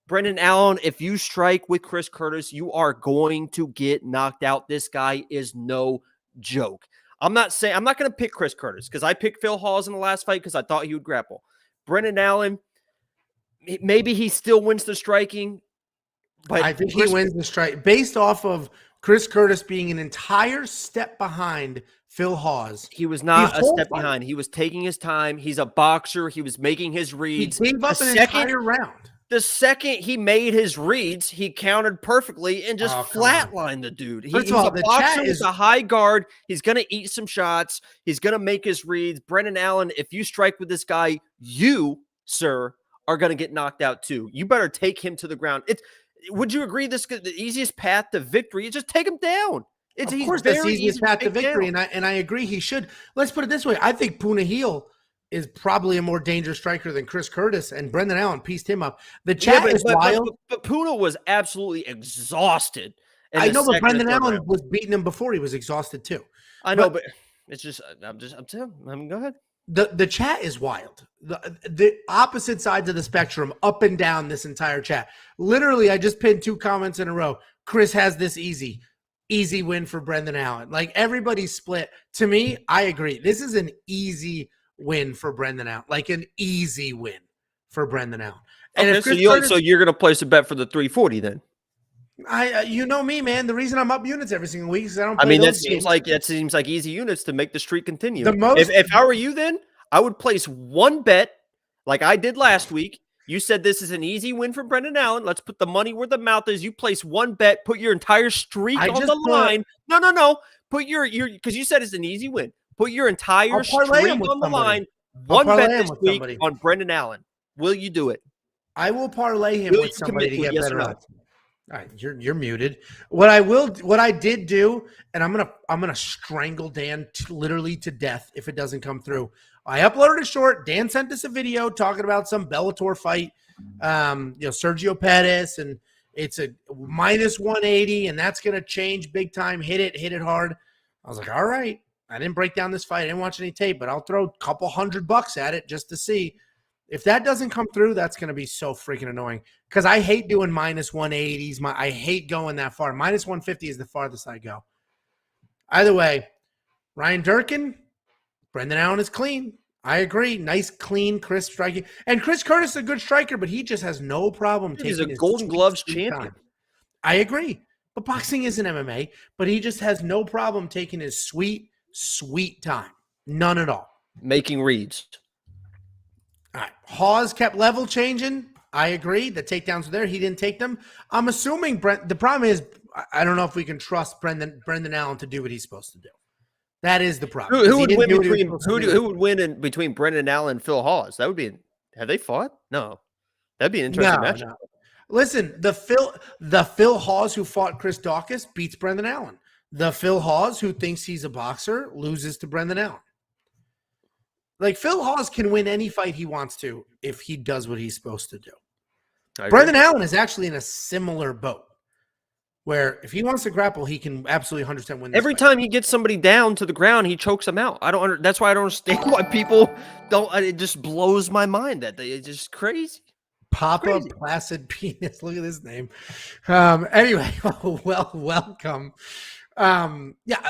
Brendan Allen, if you strike with Chris Curtis, you are going to get knocked out. This guy is no joke. I'm not going to pick Chris Curtis because I picked Phil Hawes in the last fight because I thought he would grapple. Brendan Allen, maybe he still wins the striking, but I think he wins the strike based off of Chris Curtis being an entire step behind Phil Hawes. He was not a step behind. He was taking his time. He's a boxer. He was making his reads. He gave up an entire round. The second he made his reads, he countered perfectly and just flatlined the dude. He's a boxer with a high guard. He's going to eat some shots. He's going to make his reads. Brendan Allen, if you strike with this guy, you, sir, are going to get knocked out too. You better take him to the ground. Would you agree the easiest path to victory is just take him down? Of course, that's the easiest path to victory, and I agree he should. Let's put it this way. I think Puna Heel is probably a more dangerous striker than Chris Curtis, and Brendan Allen pieced him up. The chat is wild. But Puna was absolutely exhausted. I know, but Brendan Allen was beating him before he was exhausted too. I know, but it's just I'm telling him. Go ahead. The chat is wild. The opposite sides of the spectrum, up and down this entire chat. Literally, I just pinned 2 comments in a row. Chris has this easy win for Brendan Allen. Like, everybody's split. To me, I agree. This is an easy win for Brendan Allen. Like, an easy win for Brendan Allen. And okay, so you're going to place a bet for the 340 then? You know me, man. The reason I'm up units every single week is I don't. I mean, that seems like easy units to make the streak continue. If I were you, then I would place one bet like I did last week. You said this is an easy win for Brendan Allen. Let's put the money where the mouth is. You place one bet, put your entire streak on the line. No. Put your because you said it's an easy win. Put your entire streak on the line. One bet this week on Brendan Allen. Will you do it? I will parlay him with somebody to get better odds. All right, you're muted. What I did do, and I'm gonna strangle Dan literally to death if it doesn't come through. I uploaded a short. Dan sent us a video talking about some Bellator fight, Sergio Pettis, and it's a minus 180, and that's going to change big time. Hit it hard. I was like, all right. I didn't break down this fight. I didn't watch any tape, but I'll throw a couple $100 at it just to see. If that doesn't come through, that's going to be so freaking annoying because I hate doing minus 180s. I hate going that far. Minus 150 is the farthest I go. Either way, Ryan Durkin, Brendan Allen is clean. I agree. Nice, clean, crisp striking. And Chris Curtis is a good striker, but he just has no problem taking his He's a Golden Gloves champion. Time. I agree. But boxing isn't MMA, but he just has no problem taking his sweet time. None at all. Making reads. All right. Hawes kept level changing. I agree. The takedowns were there. He didn't take them. I'm assuming the problem is I don't know if we can trust Brendan Allen to do what he's supposed to do. That is the problem. Who would win between Brendan Allen and Phil Hawes? That would be have they fought? No. That'd be an interesting match. No. Listen, the Phil Hawes who fought Chris Daukaus beats Brendan Allen. The Phil Hawes who thinks he's a boxer loses to Brendan Allen. Like, Phil Hawes can win any fight he wants to if he does what he's supposed to do. Brendan Allen is actually in a similar boat where if he wants to grapple, he can absolutely 100% win this Every fight. time he gets somebody down to the ground, he chokes them out. That's why I don't understand why people don't. It just blows my mind that it's just crazy. Papa Placid Penis. Look at this name. Anyway, welcome.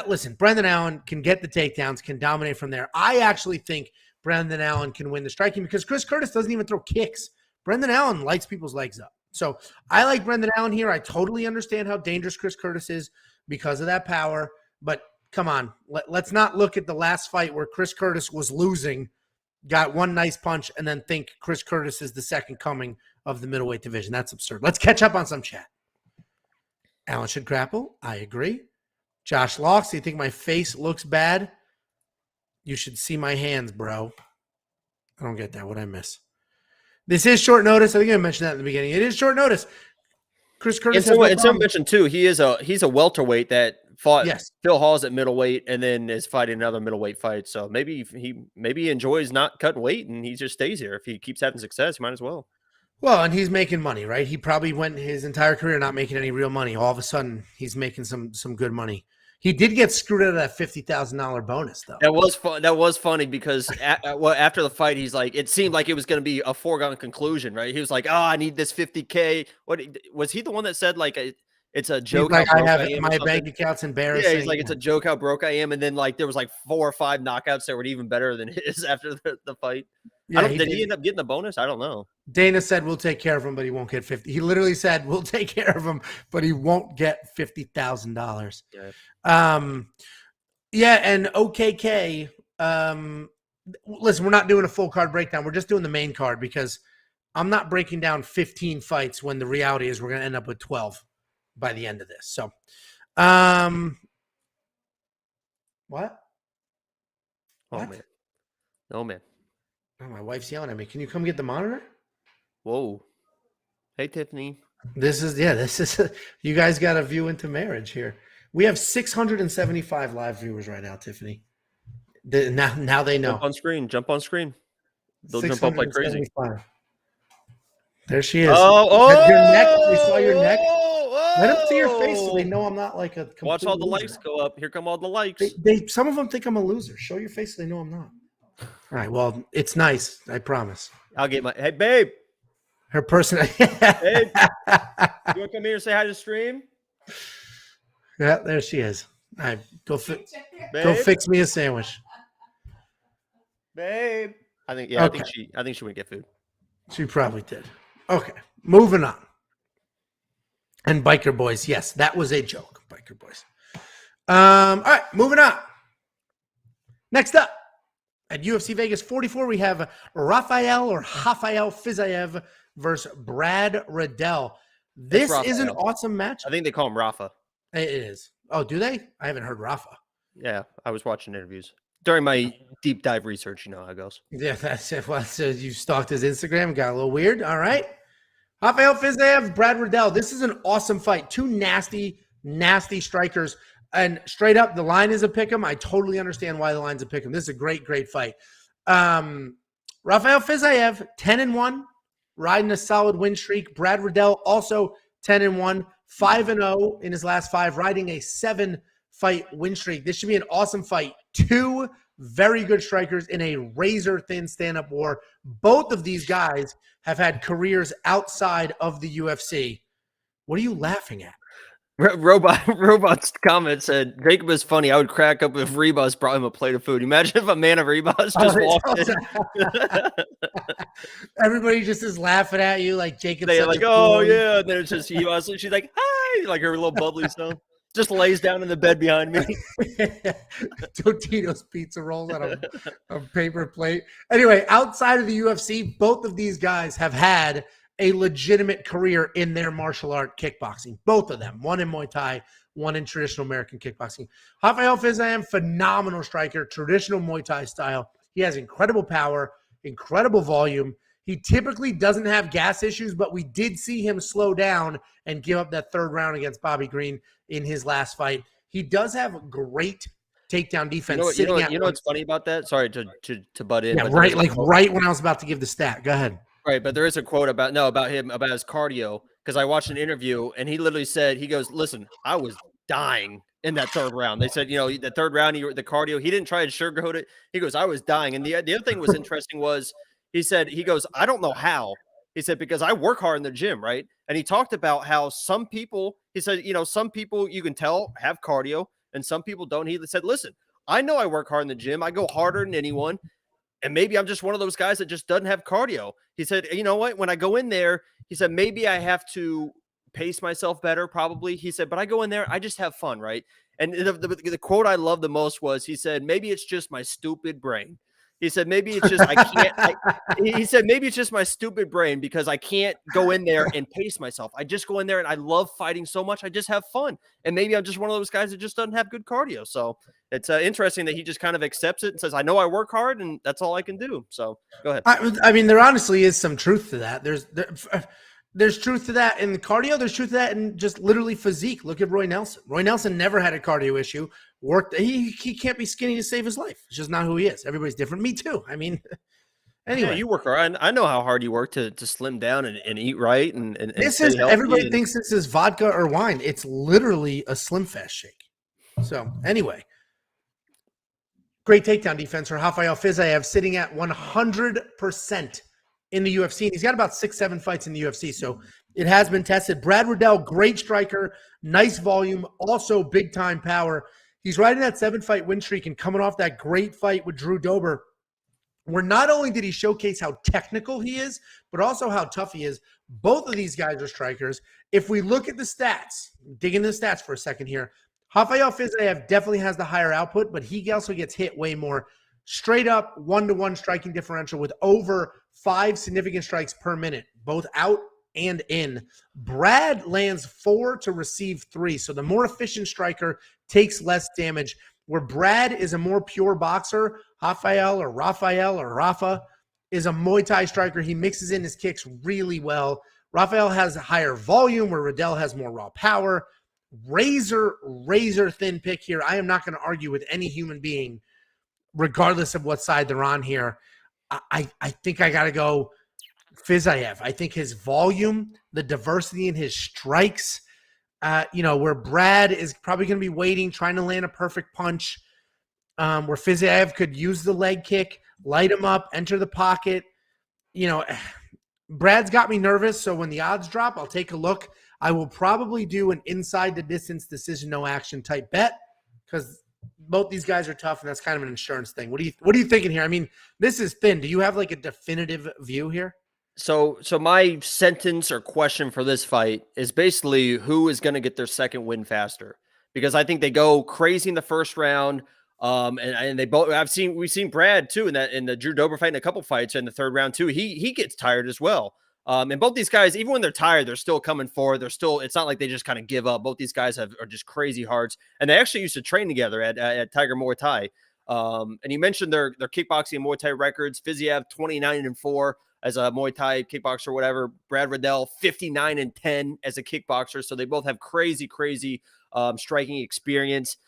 Listen, Brendan Allen can get the takedowns, can dominate from there. I actually think Brendan Allen can win the striking because Chris Curtis doesn't even throw kicks. Brendan Allen lights people's legs up. So I like Brendan Allen here. I totally understand how dangerous Chris Curtis is because of that power. But come on, let's not look at the last fight where Chris Curtis was losing, got one nice punch, and then think Chris Curtis is the second coming of the middleweight division. That's absurd. Let's catch up on some chat. Allen should grapple. I agree. Josh Locks, do you think my face looks bad? You should see my hands, bro. I don't get that. What'd I miss? This is short notice. I think I mentioned that in the beginning. It is short notice. Chris Curtis. And someone mentioned too, he's a welterweight that fought Phil Hawes at middleweight and then is fighting another middleweight fight. So maybe he enjoys not cutting weight and he just stays here. If he keeps having success, he might as well. Well, and he's making money, right? He probably went his entire career not making any real money. All of a sudden, he's making some good money. He did get screwed out of that $50,000 bonus, though. That was fun. That was funny because after the fight, he's like, it seemed like it was going to be a foregone conclusion, right? He was like, "Oh, I need this $50K." What was he the one that said like it's a joke? Like I have my bank account's embarrassing. Yeah, he's like, it's a joke how broke I am, and then like there was like 4 or 5 knockouts that were even better than his after the fight. Yeah, did he end up getting the bonus? I don't know. Dana said we'll take care of him, but he won't get 50. He literally said we'll take care of him, but he won't get $50,000. Yeah. And OKK. Listen, we're not doing a full card breakdown. We're just doing the main card because I'm not breaking down 15 fights when the reality is we're going to end up with 12 by the end of this. So, what? Oh, man. Oh, man. Oh, my wife's yelling at me. Can you come get the monitor? Whoa. Hey, Tiffany. This is you guys got a view into marriage here. We have 675 live viewers right now, Tiffany. Now they know. Jump on screen. They'll jump up like crazy. There she is. Oh, your neck. They saw your neck. Let them see your face so they know I'm not like a complete Watch all the loser. likes go up. Here come all the likes. Some of them think I'm a loser. Show your face so they know I'm not. All right. Well, it's nice. I promise. I'll get my. Hey, babe. Her person. Babe. You want to come here and say hi to the stream? Yeah, there she is. All right. Go fix me a sandwich. Babe. Okay. I think she went get food. She probably did. Okay. Moving on. And Biker Boys. Yes, that was a joke. Biker Boys. All right. Moving on. Next up. At UFC Vegas 44, we have Rafael Fiziev versus Brad Riddell. This is an awesome match. I think they call him Rafa. It is. Oh, do they? I haven't heard Rafa. Yeah, I was watching interviews. During my deep dive research, you know how it goes. Yeah, that's it. Well, so you stalked his Instagram and got a little weird. All right. Rafael Fiziev, Brad Riddell. This is an awesome fight. Two nasty strikers. And straight up, the line is a pick 'em. I totally understand why the line's a pick 'em. This is a great fight. Rafael Fiziev, 10-1, riding a solid win streak. Brad Riddell, also 10-1, 5-0 in his last 5, riding a 7-fight win streak. This should be an awesome fight. 2 very good strikers in a razor-thin stand-up war. Both of these guys have had careers outside of the UFC. What are you laughing at? Robot's comment said, Jacob is funny. I would crack up if Rebus brought him a plate of food. Imagine if a man of Rebus just walked in. Everybody just is laughing at you like Jacob. They're like, oh, yeah. And then it's just, she's like, hi. Like her little bubbly stuff. Just lays down in the bed behind me. Totino's pizza rolls on a paper plate. Anyway, outside of the UFC, both of these guys have had a legitimate career in their martial art kickboxing. Both of them. One in Muay Thai, one in traditional American kickboxing. Rafael Fiziev, phenomenal striker, traditional Muay Thai style. He has incredible power, incredible volume. He typically doesn't have gas issues, but we did see him slow down and give up that 3rd round against Bobby Green in his last fight. He does have great takedown defense. You know what's funny about that? Sorry to butt in. Yeah, right when I was about to give the stat. Go ahead. Right, but there is a quote about him, about his cardio, because I watched an interview and he literally said, he goes, listen, I was dying in that 3rd round. They said, the 3rd round, the cardio, he didn't try to sugarcoat it. He goes, I was dying. And the other thing was interesting was he goes, I don't know how. He said, because I work hard in the gym, right? And he talked about how some people, he said, some people you can tell have cardio and some people don't. He said, listen, I know I work hard in the gym. I go harder than anyone. And maybe I'm just one of those guys that just doesn't have cardio. He said, you know what? When I go in there, he said, maybe I have to pace myself better, probably. He said, but I go in there, I just have fun, right? And the quote I love the most was, he said, maybe it's just my stupid brain. He said, maybe it's just, he said, maybe it's just my stupid brain because I can't go in there and pace myself. I just go in there and I love fighting so much. I just have fun. And maybe I'm just one of those guys that just doesn't have good cardio. So it's interesting that he just kind of accepts it and says, I know I work hard and that's all I can do. So go ahead. I mean, there honestly is some truth to that. There's truth to that in the cardio. There's truth to that in just literally physique. Look at Roy Nelson. Roy Nelson never had a cardio issue. He can't be skinny to save his life. It's just not who he is. Everybody's different. Me too. I mean, anyway. Yeah, you work hard. I know how hard you work to slim down and eat right. And this is everybody thinks this is vodka or wine. It's literally a Slim Fast shake. So anyway, great takedown defense for Rafael Fiziev, sitting at 100% in the UFC. And he's got about 6-7 fights in the UFC, so it has been tested. Brad Riddell, great striker, nice volume, also big-time power. He's riding that 7-fight win streak and coming off that great fight with Drew Dober, where not only did he showcase how technical he is, but also how tough he is. Both of these guys are strikers. If we look at the stats, dig into the stats for a second here, Rafael Fiziev definitely has the higher output, but he also gets hit way more. Straight up 1-to-1 striking differential with over 5 significant strikes per minute, both out and in. Brad lands 4 to receive 3. So the more efficient striker takes less damage. Where Brad is a more pure boxer, Rafa is a Muay Thai striker. He mixes in his kicks really well. Rafael has a higher volume where Riddell has more raw power. Razor thin pick here. I am not going to argue with any human being, regardless of what side they're on here. I think I got to go Fiziev. I think his volume, the diversity in his strikes, where Brad is probably going to be waiting, trying to land a perfect punch, where Fiziev could use the leg kick, light him up, enter the pocket. Brad's got me nervous, so when the odds drop, I'll take a look. I will probably do an inside the distance decision, no action type bet because both these guys are tough, and that's kind of an insurance thing. What are you thinking here? I mean, this is thin. Do you have like a definitive view here? So my sentence or question for this fight is basically who is going to get their second win faster, because I think they go crazy in the first round. And they both, we've seen Brad too in the Drew Dober fight and a couple fights in the 3rd round too. He gets tired as well. And both these guys, even when they're tired, they're still coming forward. It's not like they just kind of give up. Both these guys are just crazy hards, and they actually used to train together at Tiger Muay Thai. And you mentioned their kickboxing and Muay Thai records. Fiziev 29-4 as a Muay Thai kickboxer, or whatever. Brad Riddell 59-10 as a kickboxer. So they both have crazy striking experience.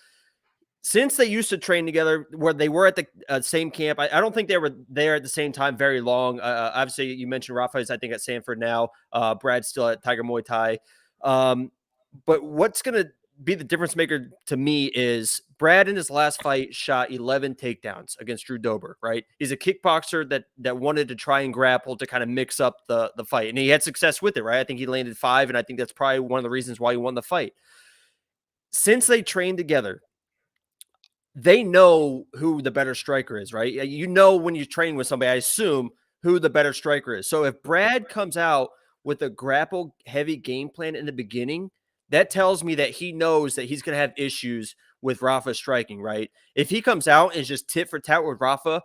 since they used to train together, where they were at the same camp, I don't think they were there at the same time very long. Obviously, you mentioned Rafael's, I think, at Sanford now. Brad's still at Tiger Muay Thai. But what's going to be the difference maker to me is Brad in his last fight shot 11 takedowns against Drew Dober, right? He's a kickboxer that wanted to try and grapple to kind of mix up the fight. And he had success with it, right? I think he landed 5, and I think that's probably one of the reasons why he won the fight. Since they trained together, they know who the better striker is, right? You know, when you're training with somebody, I assume, who the better striker is. So if Brad comes out with a grapple heavy game plan in the beginning, that tells me that he knows that he's going to have issues with Rafa striking, right? If he comes out and is just tit for tat with Rafa,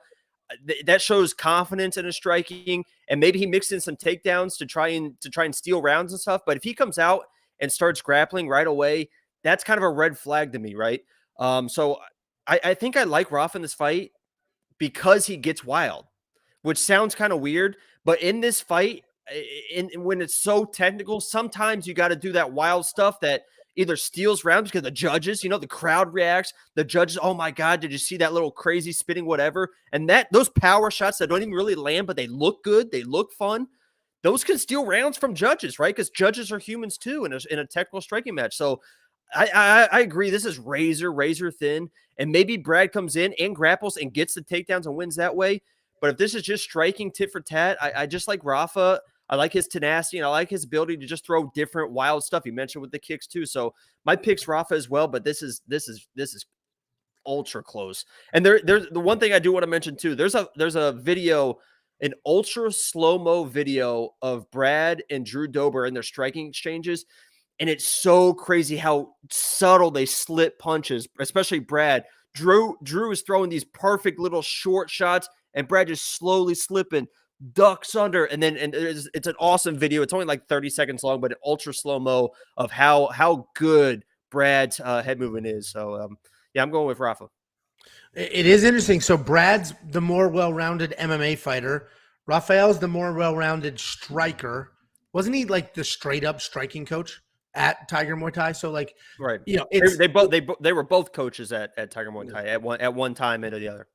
that shows confidence in his striking, and maybe he mixed in some takedowns to try and steal rounds and stuff. But if he comes out and starts grappling right away, that's kind of a red flag to me, right? So I think I like Rafa in this fight because he gets wild, which sounds kind of weird, but in this fight, when it's so technical, sometimes you got to do that wild stuff that either steals rounds because the judges, the crowd reacts, the judges, oh my God, did you see that little crazy spinning whatever? And those power shots that don't even really land, but they look good, they look fun, those can steal rounds from judges, right? Because judges are humans too in a technical striking match. So I agree. This is razor thin, and maybe Brad comes in and grapples and gets the takedowns and wins that way. But if this is just striking tit for tat, I just like Rafa. I like his tenacity, and I like his ability to just throw different wild stuff. You mentioned with the kicks too. So my pick's Rafa as well, but this is ultra close. And there's the one thing I do want to mention too. There's a video, an ultra slow-mo video of Brad and Drew Dober in their striking exchanges. And it's so crazy how subtle they slip punches, especially Brad. Drew is throwing these perfect little short shots, and Brad just slowly slipping, ducks under, and it's an awesome video. It's only like 30 seconds long, but an ultra slow-mo of how good Brad's head movement is. So, yeah, I'm going with Rafa. It is interesting. So Brad's the more well-rounded MMA fighter. Rafael's the more well-rounded striker. Wasn't he like the straight-up striking coach at Tiger Muay Thai? So like, right, it's, they were both coaches at Tiger Muay Thai at one time and the other.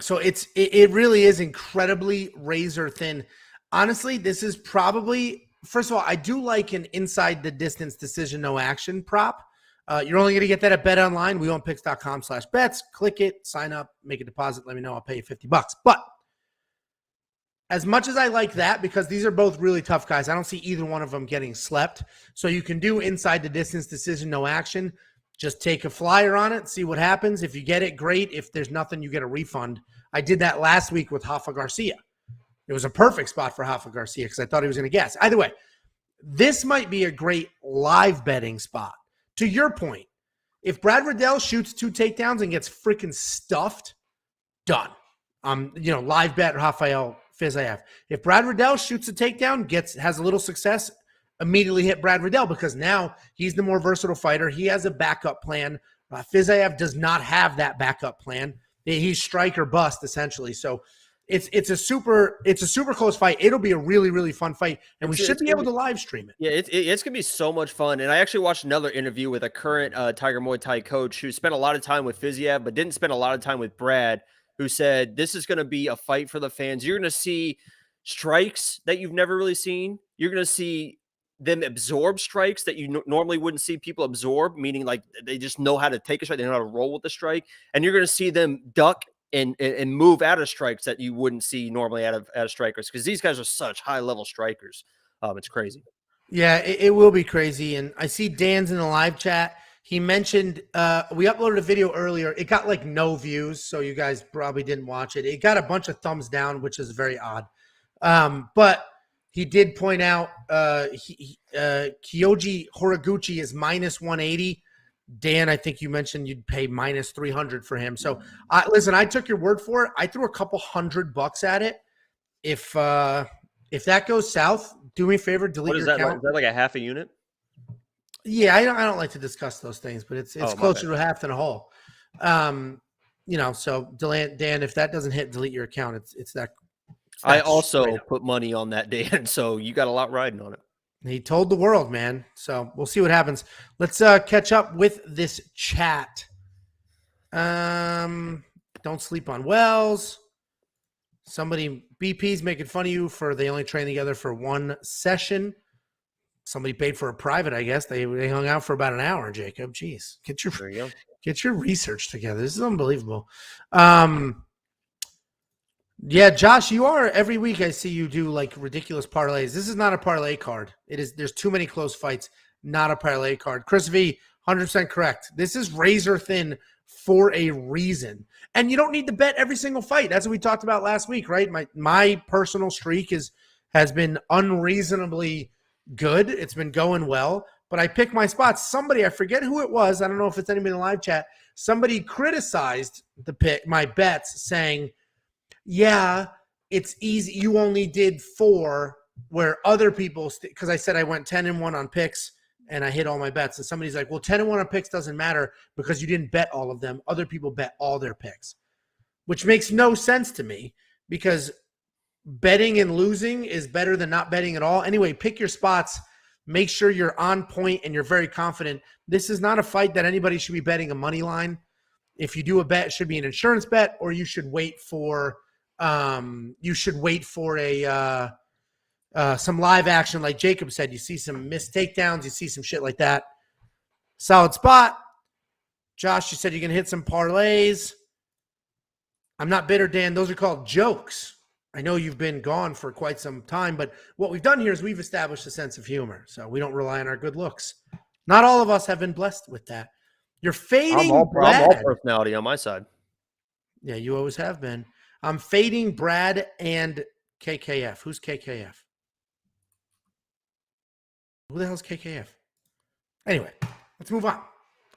So it really is incredibly razor thin. Honestly, this is probably, first of all, I do like an inside the distance decision no action prop. You're only going to get that at BetOnline, wewantpicks.com/bets. Click it, sign up, make a deposit. Let me know. I'll pay you $50. But as much as I like that, because these are both really tough guys, I don't see either one of them getting slept. So you can do inside the distance decision, no action. Just take a flyer on it, see what happens. If you get it, great. If there's nothing, you get a refund. I did that last week with Rafa Garcia. It was a perfect spot for Rafa Garcia because I thought he was going to guess. Either way, this might be a great live betting spot. To your point, if Brad Riddell shoots 2 takedowns and gets freaking stuffed, done. Live bet Rafael Fiziev. If Brad Riddell shoots a takedown, has a little success, immediately hit Brad Riddell because now he's the more versatile fighter. He has a backup plan. Fiziev does not have that backup plan. He's strike or bust essentially. So it's a super close fight. It'll be a really, really fun fight, and we should be able to live stream it. Yeah, it's gonna be so much fun. And I actually watched another interview with a current Tiger Muay Thai coach who spent a lot of time with Fiziev, but didn't spend a lot of time with Brad, who said this is going to be a fight for the fans. You're going to see strikes that you've never really seen. You're going to see them absorb strikes that you normally wouldn't see people absorb, meaning like they just know how to take a strike. They know how to roll with the strike. And you're going to see them duck and move out of strikes that you wouldn't see normally out of strikers, because these guys are such high-level strikers. It's crazy. Yeah, it will be crazy. And I see Dan's in the live chat. He mentioned we uploaded a video earlier. It got like no views, so you guys probably didn't watch it. It got a bunch of thumbs down, which is very odd. But he did point out Kyoji Horiguchi is -180. Dan, I think you mentioned you'd pay -300 for him. So listen, I took your word for it. I threw a couple $100 at it. If that goes south, do me a favor, delete your account. Is that like a half a unit? Yeah, I don't like to discuss those things, but it's closer to half than a whole. So Dan, if that doesn't hit, delete your account. It's that. I also put money on that, Dan, so you got a lot riding on it. He told the world, man. So we'll see what happens. Let's catch up with this chat. Don't sleep on Wells. Somebody, BP's making fun of you for they only train together for one session. Somebody paid for a private, I guess. They hung out for about an hour, Jacob. Jeez. There you go. Get your research together. This is unbelievable. Yeah, Josh, you are every week. I see you do like ridiculous parlays. This is not a parlay card. There's too many close fights. Not a parlay card. Chris V, 100% correct. This is razor thin for a reason. And you don't need to bet every single fight. That's what we talked about last week, right? My personal streak has been unreasonably good. It's been going well, but I pick my spots. Somebody, I forget who it was. I don't know if it's anybody in the live chat. Somebody criticized my bets saying, yeah, it's easy. You only did 4 where other people, because I said I went 10-1 on picks and I hit all my bets. And somebody's like, well, 10-1 on picks doesn't matter because you didn't bet all of them. Other people bet all their picks, which makes no sense to me because betting and losing is better than not betting at all. Anyway, pick your spots. Make sure you're on point and you're very confident. This is not a fight that anybody should be betting a money line. If you do a bet, it should be an insurance bet, or you should wait for a some live action, like Jacob said. You see some missed takedowns, you see some shit like that. Solid spot. Josh, you said you're gonna hit some parlays. I'm not bitter, Dan. Those are called jokes. I know you've been gone for quite some time, but what we've done here is we've established a sense of humor, so we don't rely on our good looks. Not all of us have been blessed with that. You're fading. I'm all personality on my side. Yeah, you always have been. I'm fading Brad and KKF. Who's KKF? Who the hell's KKF? Anyway, let's move on.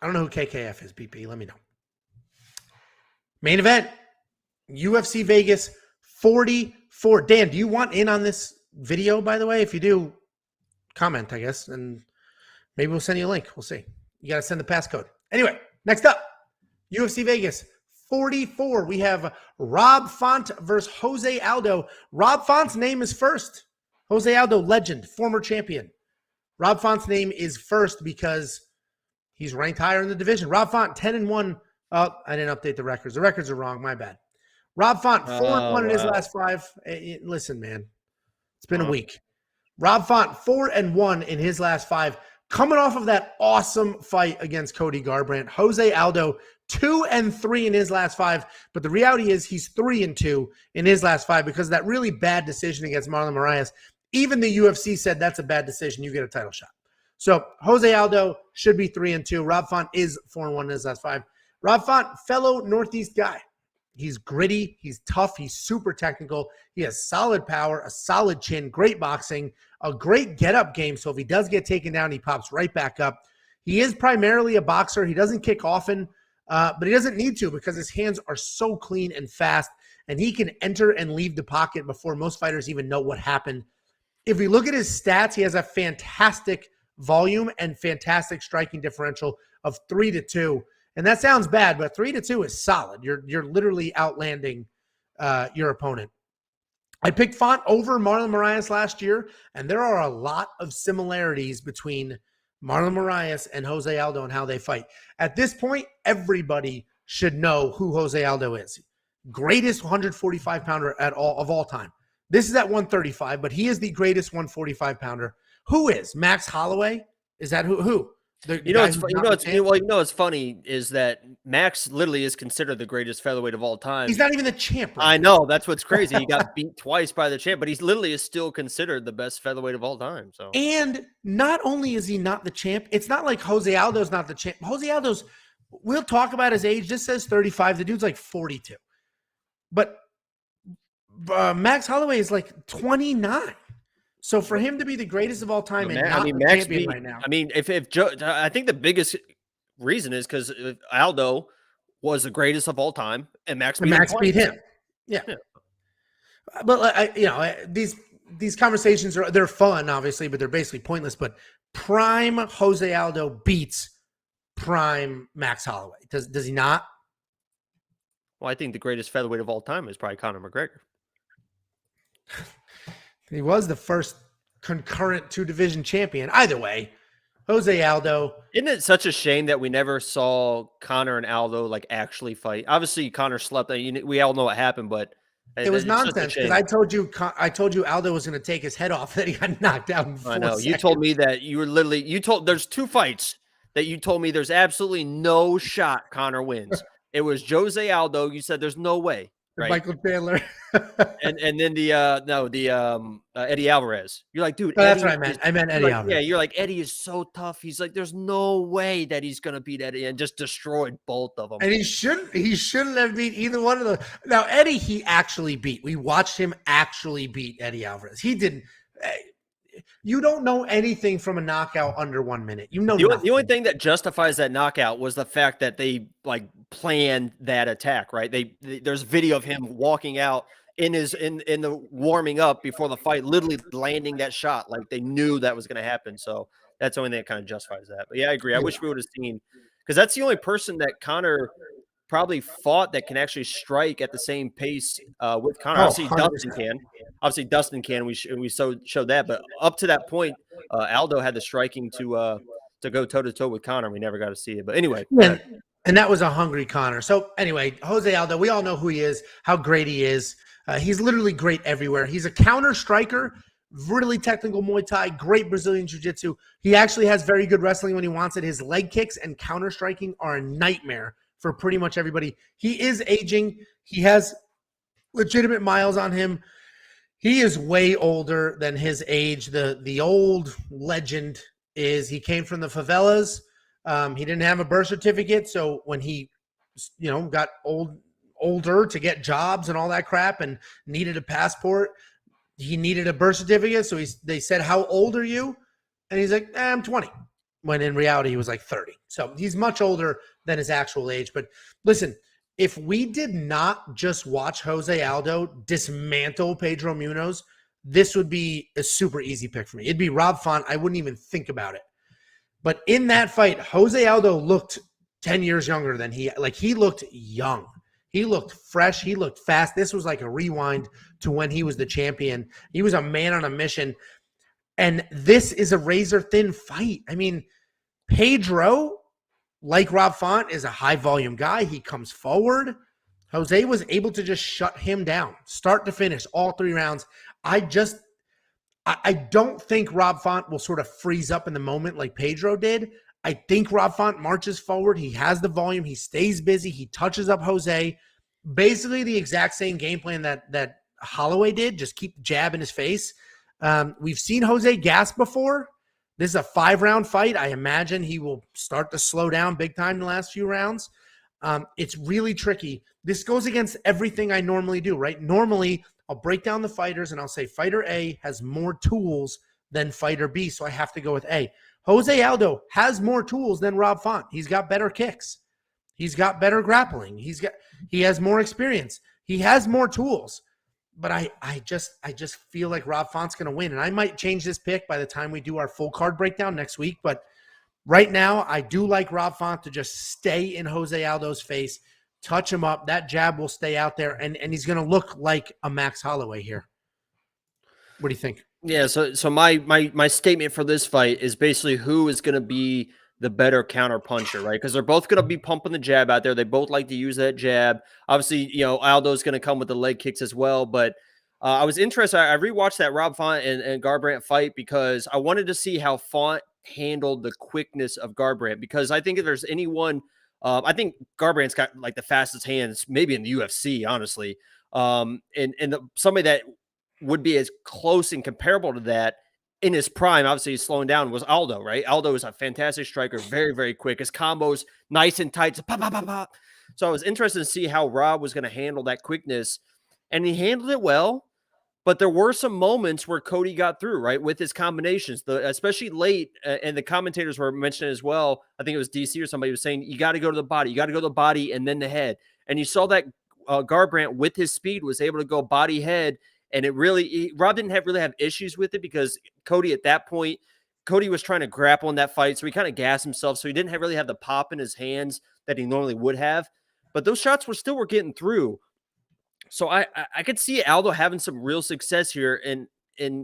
I don't know who KKF is, BP. Let me know. Main event, UFC Vegas 44. Dan, do you want in on this video, by the way? If you do, comment, I guess, and maybe we'll send you a link. We'll see. You got to send the passcode. Anyway, next up, UFC Vegas 44. We have Rob Font versus Jose Aldo. Rob Font's name is first. Jose Aldo, legend, former champion. Rob Font's name is first because he's ranked higher in the division. Rob Font, 10-1. Oh, I didn't update the records. The records are wrong. My bad. Rob Font, 4-1 in his last 5. Listen, man, it's been a week. Rob Font, 4-1 in his last 5. Coming off of that awesome fight against Cody Garbrandt. Jose Aldo, 2-3 in his last 5. But the reality is he's 3-2 in his last 5 because of that really bad decision against Marlon Moraes. Even the UFC said that's a bad decision. You get a title shot. So Jose Aldo should be 3-2. Rob Font is 4-1 in his last 5. Rob Font, fellow Northeast guy. He's gritty. He's tough. He's super technical. He has solid power, a solid chin, great boxing, a great get-up game. So if he does get taken down, he pops right back up. He is primarily a boxer. He doesn't kick often, but he doesn't need to because his hands are so clean and fast, and he can enter and leave the pocket before most fighters even know what happened. If we look at his stats, he has a fantastic volume and fantastic striking differential of 3-2. And that sounds bad, but 3-2 is solid. You're literally outlanding your opponent. I picked Font over Marlon Moraes last year, and there are a lot of similarities between Marlon Moraes and Jose Aldo and how they fight. At this point, everybody should know who Jose Aldo is. Greatest 145-pounder of all time. This is at 135, but he is the greatest 145-pounder. Who is? Max Holloway? Is that who? What's funny is that Max literally is considered the greatest featherweight of all time. He's not even the champ. Right? I know. That's what's crazy. He got beat twice by the champ, but he's literally is still considered the best featherweight of all time. So, and not only is he not the champ, it's not like Jose Aldo's not the champ. Jose Aldo's, we'll talk about his age. This says 35. The dude's like 42. But Max Holloway is like 29. So for him to be the greatest of all time and not the champion right now. I mean, if Joe, I think the biggest reason is because Aldo was the greatest of all time, and Max beat him. Yeah. But these conversations they're fun, obviously, but they're basically pointless. But prime Jose Aldo beats prime Max Holloway. Does he not? Well, I think the greatest featherweight of all time is probably Conor McGregor. He was the first concurrent 2-division champion. Either way, Jose Aldo. Isn't it such a shame that we never saw Conor and Aldo like actually fight? Obviously, Conor slept. We all know what happened, but It was it's such a nonsense because shame. I told you Aldo was going to take his head off. That he got knocked out in 4 I know. seconds. You told me that there's 2 fights that you told me there's absolutely no shot Conor wins. It was Jose Aldo. You said there's no way, right? Michael Chandler. And then Eddie Alvarez. You're like, dude, That's Eddie what I meant. I meant Eddie like, Alvarez. yeah, you're like, Eddie is so tough. He's like, there's no way that he's gonna beat Eddie, and just destroyed both of them. And he shouldn't have beat either one of those. Now, Eddie, he actually beat. We watched him actually beat Eddie Alvarez. He didn't. You don't know anything from a knockout under 1 minute. You know the only thing that justifies that knockout was the fact that they like planned that attack, right? There's video of him walking out in the warming up before the fight, literally landing that shot. Like they knew that was going to happen. So that's the only thing that kind of justifies that. But yeah, I agree. I wish we would have seen, because that's the only person that Conor probably fought that can actually strike at the same pace with Conor. Obviously, 100%. Dustin can. Obviously, Dustin can. We showed that, but up to that point, Aldo had the striking to go toe to toe with Conor. We never got to see it, but anyway. And that was a hungry Conor. So anyway, Jose Aldo, we all know who he is, how great he is. He's literally great everywhere. He's a counter striker, really technical Muay Thai, great Brazilian Jiu-Jitsu. He actually has very good wrestling when he wants it. His leg kicks and counter striking are a nightmare for pretty much everybody. He is aging. He has legitimate miles on him. He is way older than his age. The old legend is he came from the favelas. He didn't have a birth certificate, so when he, got older to get jobs and all that crap and needed a passport, he needed a birth certificate. So they said, "How old are you?" And he's like, "I'm 20." When in reality he was like 30. So he's much older than his actual age. But listen, if we did not just watch Jose Aldo dismantle Pedro Munoz, this would be a super easy pick for me. It'd be Rob Font. I wouldn't even think about it. But in that fight, Jose Aldo looked 10 years younger than he looked young. He looked fresh. He looked fast. This was like a rewind to when he was the champion. He was a man on a mission. And this is a razor-thin fight. I mean, Pedro, like Rob Font, is a high-volume guy. He comes forward. Jose was able to just shut him down, start to finish, all 3 rounds. I don't think Rob Font will sort of freeze up in the moment like Pedro did. I think Rob Font marches forward. He has the volume. He stays busy. He touches up Jose. Basically the exact same game plan that Holloway did, just keep the jab in his face. We've seen Jose gas before. This is a 5-round fight. I imagine he will start to slow down big time in the last few rounds. It's really tricky. This goes against everything I normally do, right? Normally, I'll break down the fighters and I'll say fighter A has more tools than fighter B, so I have to go with A. Jose Aldo has more tools than Rob Font. He's got better kicks. He's got better grappling. He has more experience. He has more tools. But I just feel like Rob Font's going to win. And I might change this pick by the time we do our full card breakdown next week. But right now, I do like Rob Font to just stay in Jose Aldo's face, touch him up. That jab will stay out there, and he's going to look like a Max Holloway here. What do you think? Yeah, so my statement for this fight is basically who is going to be the better counter puncher, right? Because they're both going to be pumping the jab out there. They both like to use that jab. Obviously, Aldo's going to come with the leg kicks as well. But I was interested. I rewatched that Rob Font and Garbrandt fight because I wanted to see how Font handled the quickness of Garbrandt. Because I think if there's anyone, I think Garbrandt's got like the fastest hands, maybe in the UFC, honestly. Somebody that would be as close and comparable to that in his prime, obviously he's slowing down, was Aldo, right? Aldo is a fantastic striker, very, very quick. His combos nice and tight. So, pop, pop, pop, pop. So I was interested to see how Rob was going to handle that quickness. And he handled it well, but there were some moments where Cody got through, right, with his combinations, especially late. And the commentators were mentioning as well. I think it was DC or somebody was saying, you got to go to the body. You got to go to the body and then the head. And you saw that Garbrandt, with his speed, was able to go body head. And Rob didn't really have issues with it because Cody at that point, Cody was trying to grapple in that fight. So he kind of gassed himself. So he didn't really have the pop in his hands that he normally would have. But those shots were getting through. So I could see Aldo having some real success here. And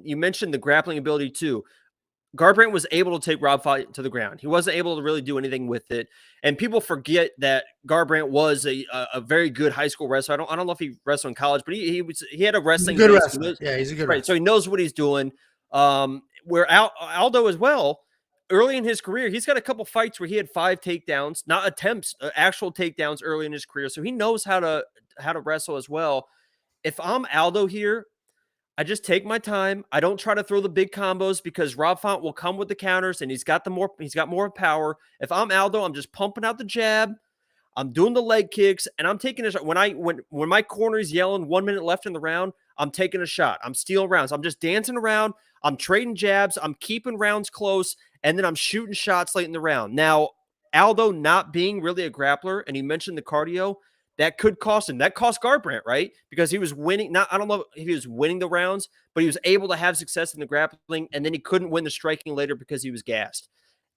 you mentioned the grappling ability too. Garbrandt was able to take Rob Font to the ground. He wasn't able to really do anything with it. And people forget that Garbrandt was a very good high school wrestler. I don't know if he wrestled in college, but he had a wrestling good base. wrestler. Yeah, he's a good right. wrestler. So he knows what he's doing. Where Aldo as well, early in his career, he's got a couple fights where he had 5 takedowns, not attempts, actual takedowns early in his career. So he knows how to wrestle as well. If I'm Aldo here, I just take my time. I don't try to throw the big combos because Rob Font will come with the counters and he's got more power. If I'm Aldo, I'm just pumping out the jab. I'm doing the leg kicks and I'm taking a shot. When my corner is yelling 1 minute left in the round, I'm taking a shot. I'm stealing rounds. I'm just dancing around. I'm trading jabs. I'm keeping rounds close. And then I'm shooting shots late in the round. Now, Aldo not being really a grappler, and he mentioned the cardio, that could cost him. That cost Garbrandt, right? Because he was winning. I don't know if he was winning the rounds, but he was able to have success in the grappling, and then he couldn't win the striking later because he was gassed.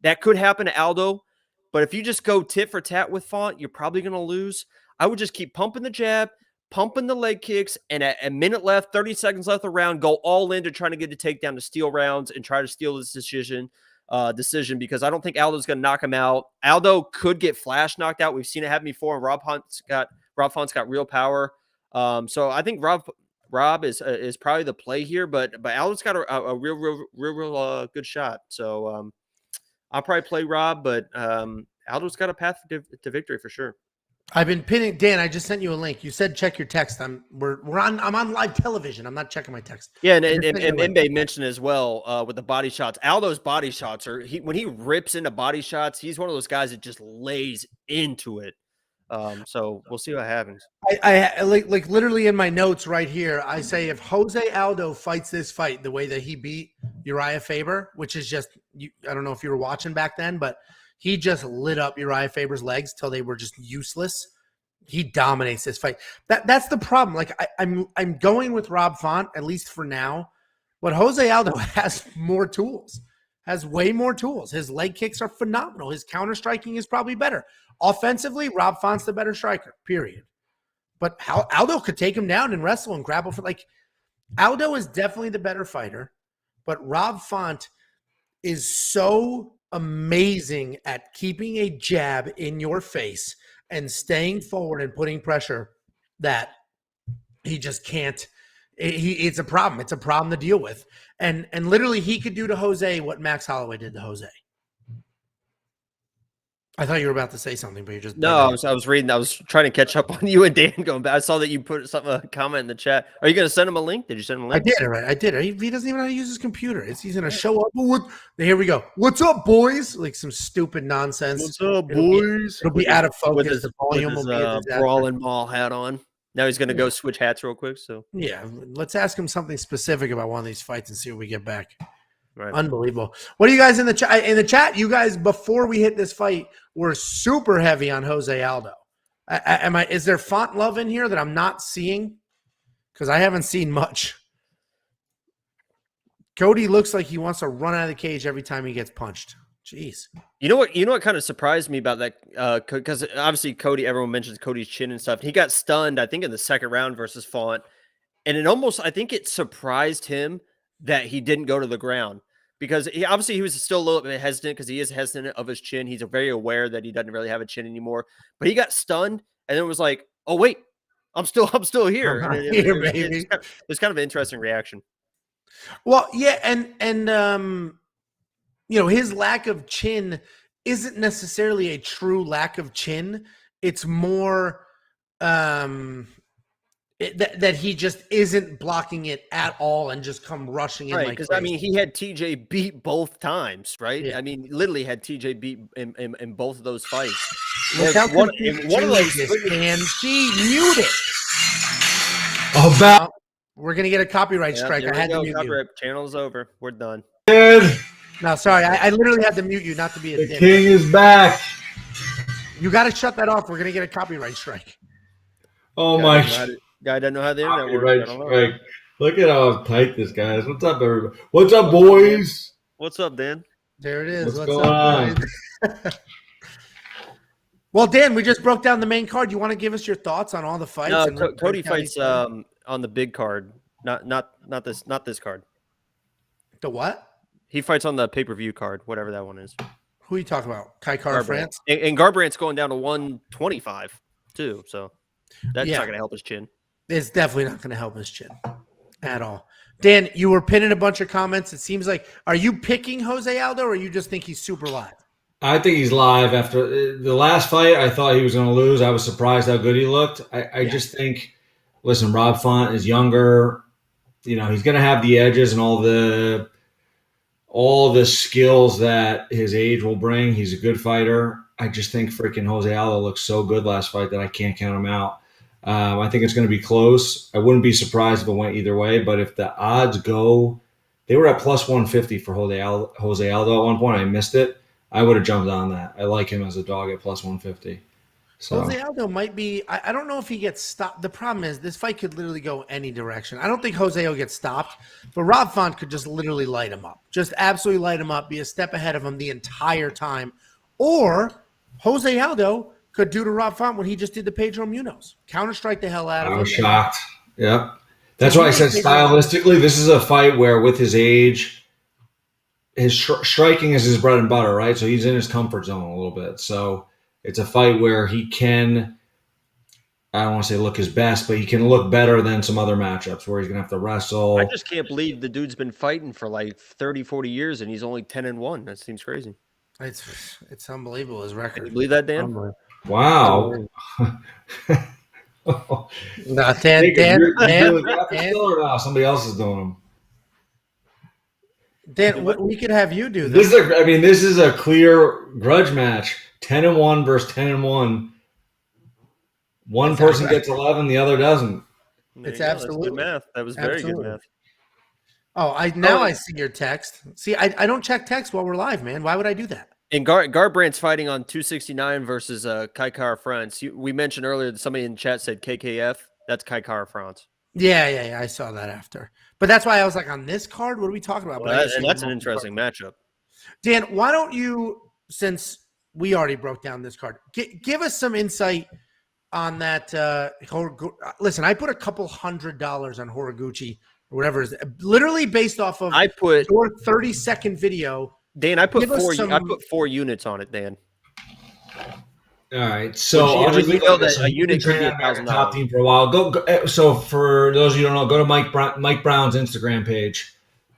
That could happen to Aldo, but if you just go tit for tat with Font, you're probably going to lose. I would just keep pumping the jab, pumping the leg kicks, and at a minute left, 30 seconds left around, go all in to trying to get a takedown to steal rounds and try to steal this decision because I don't think Aldo's going to knock him out. Aldo could get flash knocked out. We've seen it happen before, and Rob Font's got real power. So I think Rob is probably the play here, but Aldo's got a real good shot. So I'll probably play Rob, but Aldo's got a path to victory for sure. I've been pinning Dan. I just sent you a link. You said check your text. I'm on live television. I'm not checking my text. Yeah, and Mbe mentioned as well with the body shots. Aldo's body shots when he rips into body shots, he's one of those guys that just lays into it. So we'll see what happens. I like literally in my notes right here, I say if Jose Aldo fights this fight the way that he beat Uriah Faber, which is just I don't know if you were watching back then, but he just lit up Uriah Faber's legs till they were just useless. He dominates this fight. That's the problem. Like I'm going with Rob Font, at least for now. But Jose Aldo has more tools, has way more tools. His leg kicks are phenomenal. His counter striking is probably better. Offensively, Rob Font's the better striker, period. But how Aldo could take him down and wrestle and grapple for Aldo is definitely the better fighter, but Rob Font is so amazing at keeping a jab in your face and staying forward and putting pressure that he just can't. It's a problem. It's a problem to deal with. And literally he could do to Jose what Max Holloway did to Jose. I thought you were about to say something, but you're just no. I was reading. I was trying to catch up on you and Dan going back. I saw that you put a comment in the chat. Are you going to send him a link? Did you send him a link? I did. Right. I did. He doesn't even know how to use his computer. He's going to show up. Here we go. What's up, boys? Like some stupid nonsense. What's up, boys? It'll be out of focus. The volume will be brawling mall hat on. Now he's going to go switch hats real quick. So yeah, let's ask him something specific about one of these fights and see what we get back. Right. Unbelievable. What are you guys in the chat? In the chat, you guys before we hit this fight were super heavy on Jose Aldo. Is there Font love in here that I'm not seeing? Because I haven't seen much. Cody looks like he wants to run out of the cage every time he gets punched. Jeez. You know what kind of surprised me about that? Because obviously Cody, everyone mentions Cody's chin and stuff. He got stunned, I think, in the second round versus Font, and I think it surprised him that he didn't go to the ground because he was still a little bit hesitant because he is hesitant of his chin. He's very aware that he doesn't really have a chin anymore, but he got stunned and then was like, "Oh wait, I'm still here." It's kind of an interesting reaction. Well, yeah, and his lack of chin isn't necessarily a true lack of chin. It's more that he just isn't blocking it at all and just come rushing in. Right, because he had TJ beat both times, right? Yeah. Literally had TJ beat in both of those fights. One of those, and she muted. We're gonna get a copyright strike. I had to mute you. Channel's over. We're done. No, sorry. I literally had to mute you, not to be a dick. King is back. You got to shut that off. We're gonna get a copyright strike. Oh my! Guy doesn't know how the internet works. Look at how tight this guy is. What's up, everybody? What's up, boys? What's up, Dan? There it is. What's going on? Well, Dan, we just broke down the main card. You want to give us your thoughts on all the fights? No, Cody fights on the big card, not this card. The what? He fights on the pay-per-view card, whatever that one is. Who are you talking about? Kaikara France? And Garbrandt's going down to 125 too, so that's not going to help his chin. It's definitely not going to help his chin at all. Dan, you were pinning a bunch of comments. It seems like, are you picking Jose Aldo, or you just think he's super live? I think he's live. After the last fight, I thought he was going to lose. I was surprised how good he looked. I just think, listen, Rob Font is younger. He's going to have the edges and all the skills that his age will bring. He's a good fighter. I just think freaking Jose Aldo looked so good last fight that I can't count him out. I think it's going to be close. I wouldn't be surprised if it went either way, but if the odds go, they were at plus 150 for Jose Aldo at one point. I missed it. I would have jumped on that. I like him as a dog at plus 150. So Jose Aldo might be. I don't know if he gets stopped. The problem is this fight could literally go any direction. I don't think Jose will get stopped, but Rob Font could just literally light him up. Just absolutely light him up, be a step ahead of him the entire time. Or Jose Aldo could do to Rob Font what he just did to Pedro Munoz. Counter-strike the hell out of him. I was shocked. Yeah. That's why I said stylistically, this is a fight where with his age, his striking is his bread and butter, right? So he's in his comfort zone a little bit. So it's a fight where he can, I don't want to say look his best, but he can look better than some other matchups where he's going to have to wrestle. I just can't believe the dude's been fighting for like 30, 40 years and he's only 10-1. That seems crazy. It's unbelievable, his record. Can you believe that, Dan? Wow. No, Dan, or no, somebody else is doing them. Dan, we could have you do this. This is a clear grudge match. 10-1 versus 10-1. One person gets 11, the other doesn't. It's absolutely good math. That was very good math. Oh, I see your text. See, I don't check text while we're live, man. Why would I do that? And Garbrandt's fighting on 269 versus Kaikara France. We mentioned earlier that somebody in chat said KKF. That's Kaikara France. Yeah. I saw that after. But that's why I was like, on this card, what are we talking about? Well, that's an interesting matchup. Dan, why don't you, since we already broke down this card, give us some insight on that. Listen, I put a couple $100 on Horiguchi or whatever it is, literally based off of your 30-second video. Dan, I put 4 units on it, Dan. All right, so you know that a unit could be $1,000. Top team for a while. Go. So for those of you who don't know, go to Mike Brown's Instagram page.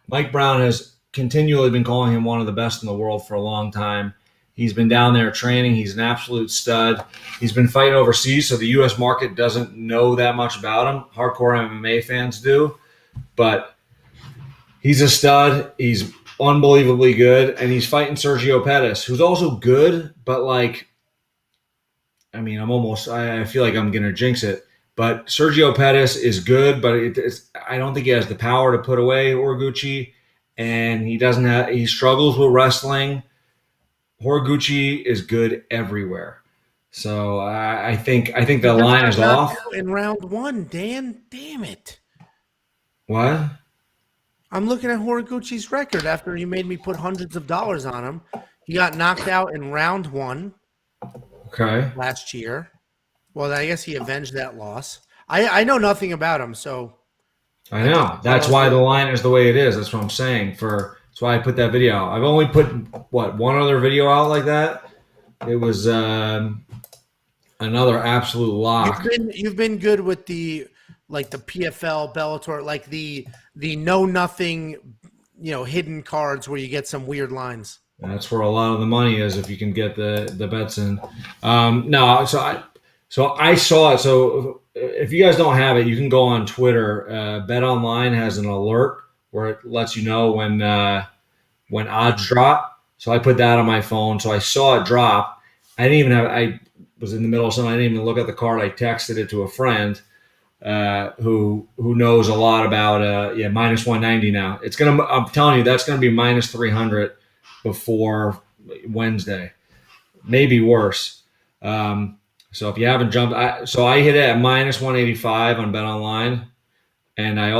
Mike Brown has continually been calling him one of the best in the world for a long time. He's been down there training. He's an absolute stud. He's been fighting overseas, so the U.S. market doesn't know that much about him. Hardcore MMA fans do, but he's a stud. He's unbelievably good, and he's fighting Sergio Pettis, who's also good, but like, I feel like I'm going to jinx it, but Sergio Pettis is good, but I don't think he has the power to put away Horiguchi, and he struggles with wrestling. Horiguchi is good everywhere. So I think the line is off. In round 1, Dan, damn it. What? I'm looking at Horiguchi's record after he made me put hundreds of dollars on him. He got knocked out in round 1. Okay. Last year. Well, I guess he avenged that loss. I know nothing about him, so. I know. That's why the line is the way it is. That's what I'm saying. That's why I put that video out. I've only put, one other video out like that? It was another absolute lock. You've been good with the PFL, Bellator, like the know-nothing, hidden cards where you get some weird lines. That's where a lot of the money is if you can get the bets in. So I saw it. So if you guys don't have it, you can go on Twitter. Bet Online has an alert where it lets you know when odds drop. So I put that on my phone. So I saw it drop. I was in the middle of something. I didn't even look at the card. I texted it to a friend who knows a lot about minus 190 now. I'm telling you, that's gonna be minus 300 before Wednesday, maybe worse. So if you haven't jumped, I hit it at minus 185 on Bet Online, and I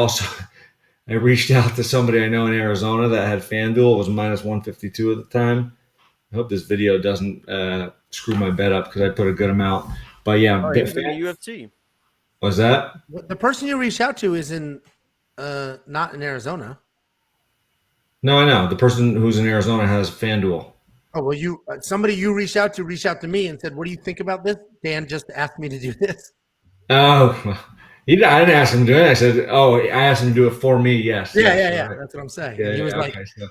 reached out to somebody I know in Arizona that had FanDuel. It was minus 152 at the time. I hope this video doesn't screw my bet up because I put a good amount. But yeah, UFC. Was that? The person you reached out to is not in Arizona. No, I know. The person who's in Arizona has FanDuel. Oh, well, somebody you reached out to me and said, what do you think about this? Dan just asked me to do this. Oh, I didn't ask him to do it. I said, I asked him to do it for me. Yes. Yeah, yes, yeah. right. That's what I'm saying. Yeah, And he was like, okay, so.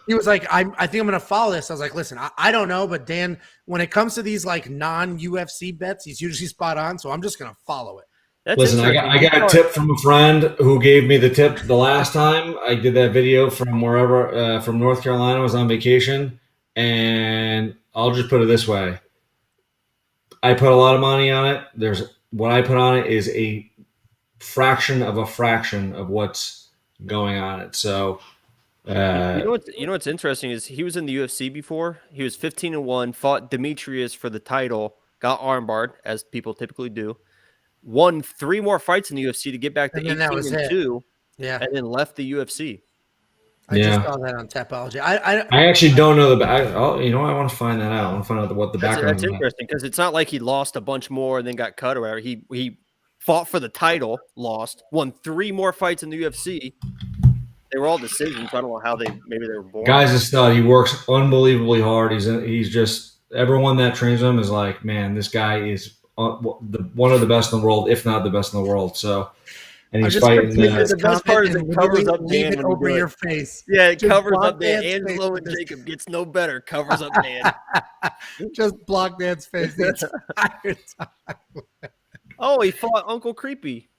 I think I'm going to follow this. I was like, listen, I don't know, but Dan, when it comes to these like non-UFC bets, he's usually spot on. So I'm just going to follow it. Listen, I got a tip from a friend who gave me the tip the last time I did that video from wherever, from North Carolina. I was on vacation, and I'll just put it this way: I put a lot of money on it. What I put on it is a fraction of what's going on it. So, you know what's interesting is he was in the UFC before. He was 15-1, fought Demetrius for the title, got armbarred as people typically do. Won 3 more fights in the UFC to get back to 18-2, and then left the UFC. I just saw that on Tapology. I actually don't know I want to find that out. I want to find out what the background is. That's interesting because it's not like he lost a bunch more and then got cut or whatever. He fought for the title, lost, won 3 more fights in the UFC. They were all decisions. I don't know how maybe they were born. Guy's a stud. He works unbelievably hard. He's just everyone that trains him is like, man, this guy is one of the best in the world, if not the best in the world. So, and he's fighting. The best part is it covers up Dan over your face. Yeah, it covers up Dan. Angelo and Jacob gets no better. Covers up Dan. Just block Dan's face the entire time. Oh, he fought Uncle Creepy.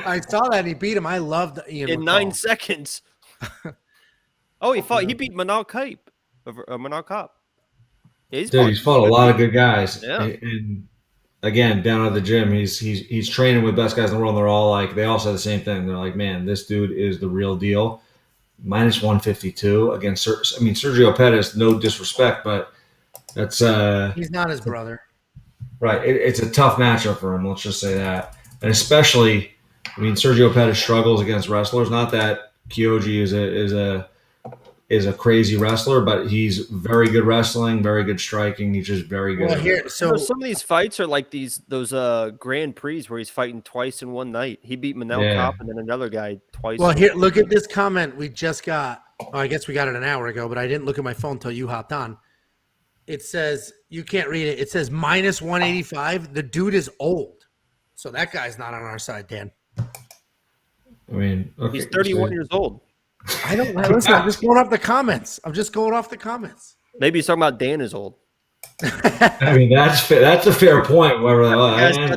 I saw that. He beat him. I loved Ian in McCall. 9 seconds. He beat Manal Kape. Manal Kape. Yeah, he's fought a lot of good guys. Yeah. And again, down at the gym, he's training with best guys in the world. And they're all like, they all say the same thing. They're like, man, this dude is the real deal. Minus 152 against, Sergio Pettis, no disrespect, but that's he's not his brother. Right. It's a tough matchup for him. Let's just say that. And especially, Sergio Pettis struggles against wrestlers. Not that Kyoji is a crazy wrestler, but he's very good wrestling, very good striking. He's just very good. Well, so some of these fights are like those Grand Prix where he's fighting twice in one night. He beat Manel Kape and then another guy twice. Well, here, look at this comment we just got. Oh, I guess we got it an hour ago, but I didn't look at my phone until you hopped on. It says, you can't read it. It says minus 185. The dude is old. So that guy's not on our side, Dan. He's 31 years old. I don't listen. I'm just going off the comments. Maybe he's talking about Dan is old. That's a fair point.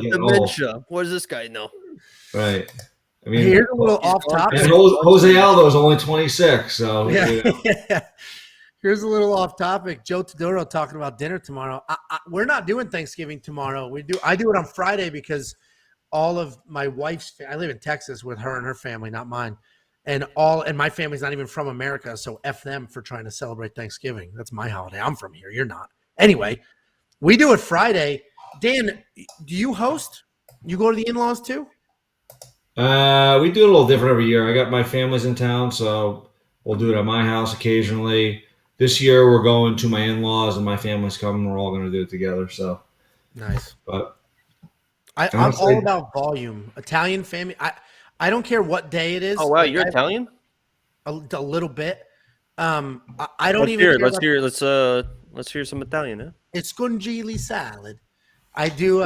Dementia. What does this guy know? Right. Here's a little off topic. And Jose Aldo is only 26. So yeah. Here's a little off topic. Joe Todoro talking about dinner tomorrow. We're not doing Thanksgiving tomorrow. I do it on Friday because all of my wife's I live in Texas with her and her family, not mine. And my family's not even from America, so F them for trying to celebrate Thanksgiving. That's my holiday. I'm from here. You're not. Anyway, we do it Friday. Dan, do you host? You go to the in-laws too? We do it a little different every year. I got my family's in town, so we'll do it at my house occasionally. This year we're going to my in-laws and my family's coming. We're all going to do it together. So nice. But I'm all about volume. Italian family. I don't care what day it is. Oh wow, you're Italian? A little bit. I don't let's even. Hear, let's hear. Let's hear some Italian. Huh? It's scungili salad. I do.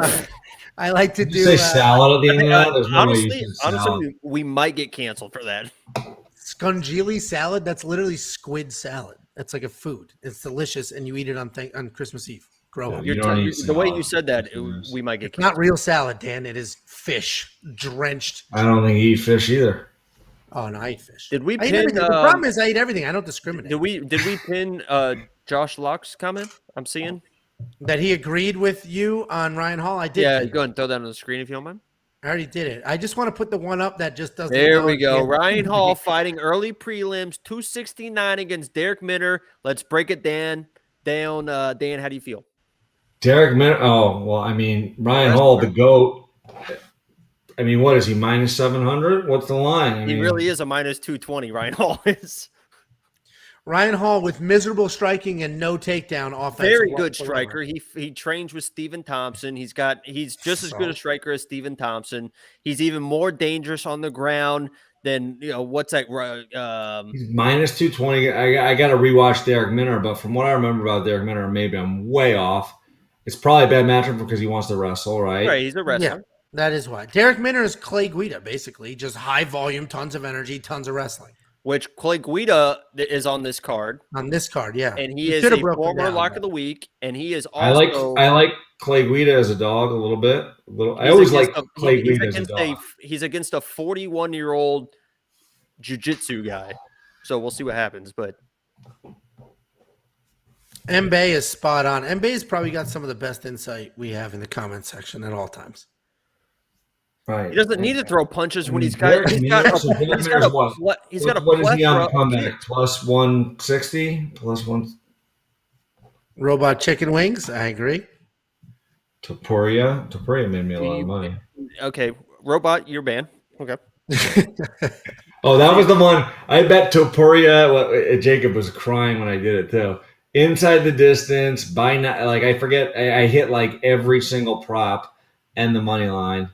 I like to do. You say salad at the end of that? Honestly, we might get canceled for that. Scungili salad. That's literally squid salad. That's like a food. It's delicious, and you eat it on Christmas Eve. Grow up. The way you said that, we might get canceled. Not real salad, Dan. It is fish drenched. I don't think you eat fish either. Oh no, I eat fish. Did we pin? The problem is I eat everything. I don't discriminate. Did we pin Josh Locke's comment? I'm seeing that he agreed with you on Ryan Hall. I did. Yeah, go ahead and throw that on the screen if you don't mind. I already did it. I just want to put the one up that just doesn't. There we go. Ryan Hall fighting early prelims, 269 against Derek Minner. Let's break it down. Dan, how do you feel? Derek Minner. Oh well, Ryan Hall, the GOAT. What is he, minus 700? What's the line? He really is a minus 220. Ryan Hall is. Ryan Hall with miserable striking and no takedown offense. Very good striker. He trains with Stephen Thompson. He's just as good a striker as Stephen Thompson. He's even more dangerous on the ground. then what's that? He's minus 220. I got to rewatch Derek Minner, but from what I remember about Derek Minner, maybe I'm way off. It's probably a bad matchup because he wants to wrestle, right? Right, he's a wrestler. Yeah, that is why. Derek Minner is Clay Guida, basically. Just high volume, tons of energy, tons of wrestling. Which Clay Guida is on this card. On this card, yeah. And he is a former lock of the week, and he is also... I like Clay Guida as a dog a little bit. I always like Clay Guida as a dog. He's against a 41-year-old jiu-jitsu guy. So we'll see what happens, but... Mbaye is spot on. Mbaye's probably got some of the best insight we have in the comment section at all times. Right. He doesn't need to throw punches when he's got a plethora. What is he on comeback? Plus 160? Plus one. Robot chicken wings. I agree. Topuria made me a lot of money. Okay. Robot, you're banned. Okay. Oh, that was the one. I bet Topuria. Well, Jacob was crying when I did it too. Inside the distance, I forget. I hit like every single prop and the money line.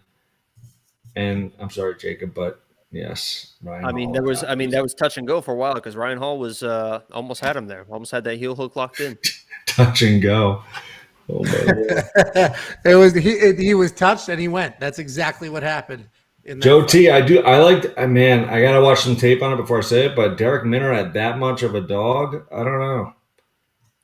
And I'm sorry, Jacob, but yes, Ryan. That was touch and go for a while because Ryan Hall was almost had him there, almost had that heel hook locked in. Touch and go. Oh my Lord. He was touched and he went. That's exactly what happened. Joe T, I gotta watch some tape on it before I say it, but Derek Minner at that much of a dog, I don't know.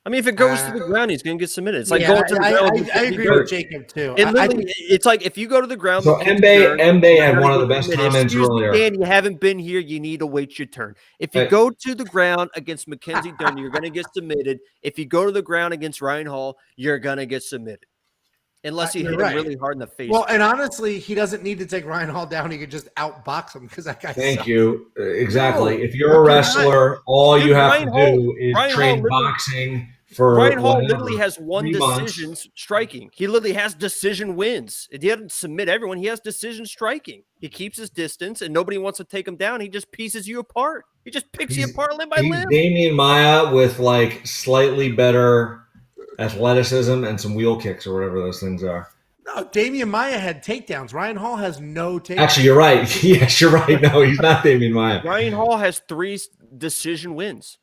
I mean, if it goes to the ground, he's going to get submitted. It's like going to the ground. I agree with Jacob, too. It's like if you go to the ground. So Mbaye had one of the best comments earlier. Dan, you haven't been here. You need to wait your turn. If you go to the ground against Mackenzie Dern, you're going to get submitted. If you go to the ground against Ryan Hall, you're going to get submitted. Unless you hit him really hard in the face. Well, and honestly, he doesn't need to take Ryan Hall down. He could just outbox him because that guy Thank you. Exactly. If you're a wrestler, all you have to do is train boxing. Ryan Hall literally has one decision striking. He literally has decision wins. He doesn't submit everyone. He has decision striking. He keeps his distance, and nobody wants to take him down. He just pieces you apart. He just picks you apart limb by limb. Damian Maia with like slightly better athleticism and some wheel kicks or whatever those things are. No, Damian Maia had takedowns. Ryan Hall has no takedowns. Actually, you're right. Yes, you're right. No, he's not Damian Maia. Ryan Hall has 3 decision wins.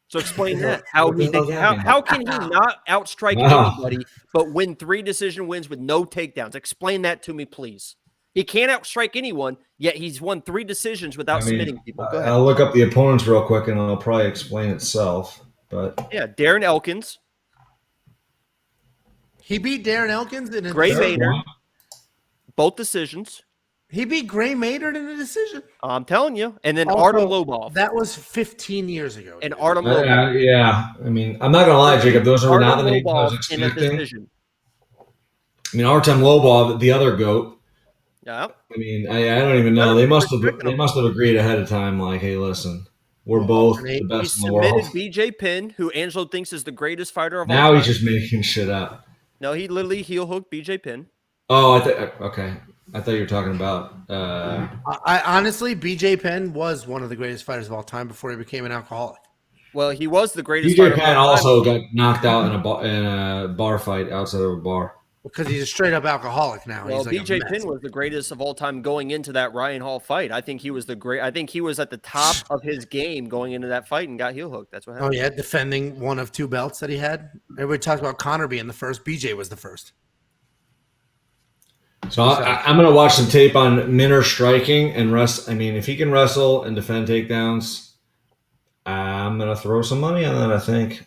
So explain that. How can he not outstrike anybody but win 3 decision wins with no takedowns? Explain that to me, please. He can't outstrike anyone, yet he's won 3 decisions without submitting people. Go ahead. I'll look up the opponents real quick, and it'll probably explain itself. But yeah, Darren Elkins. He beat Darren Elkins in a Gray Maynard. Both decisions. He beat Gray Maynard in a decision. I'm telling you. And then Artem Lobov. That was 15 years ago. And Artem Lobov. Yeah. I mean, I'm not going to lie, Jacob. Those are not the names I was expecting. I mean, Artem Lobov, the other GOAT. Yeah. I mean, I don't even know. They must have agreed ahead of time, like, hey, listen, we're both the best in the world. He submitted BJ Penn, who Angelo thinks is the greatest fighter of all time. Now he's just making shit up. No, he literally heel hooked BJ Penn. Oh, okay. I thought you were talking about. I honestly, BJ Penn was one of the greatest fighters of all time before he became an alcoholic. Well, he was the greatest. BJ Penn also got knocked out in a bar fight outside of a bar. Because he's a straight up alcoholic now. Well, he's like BJ Penn was the greatest of all time going into that Ryan Hall fight. I think he was I think he was at the top of his game going into that fight and got heel hooked. That's what happened. Oh yeah, defending one of 2 belts that he had. Everybody talks about Conor being the first. BJ was the first. So I'm going to watch some tape on Minner striking and rest. I mean, if he can wrestle and defend takedowns, I'm going to throw some money on that, I think.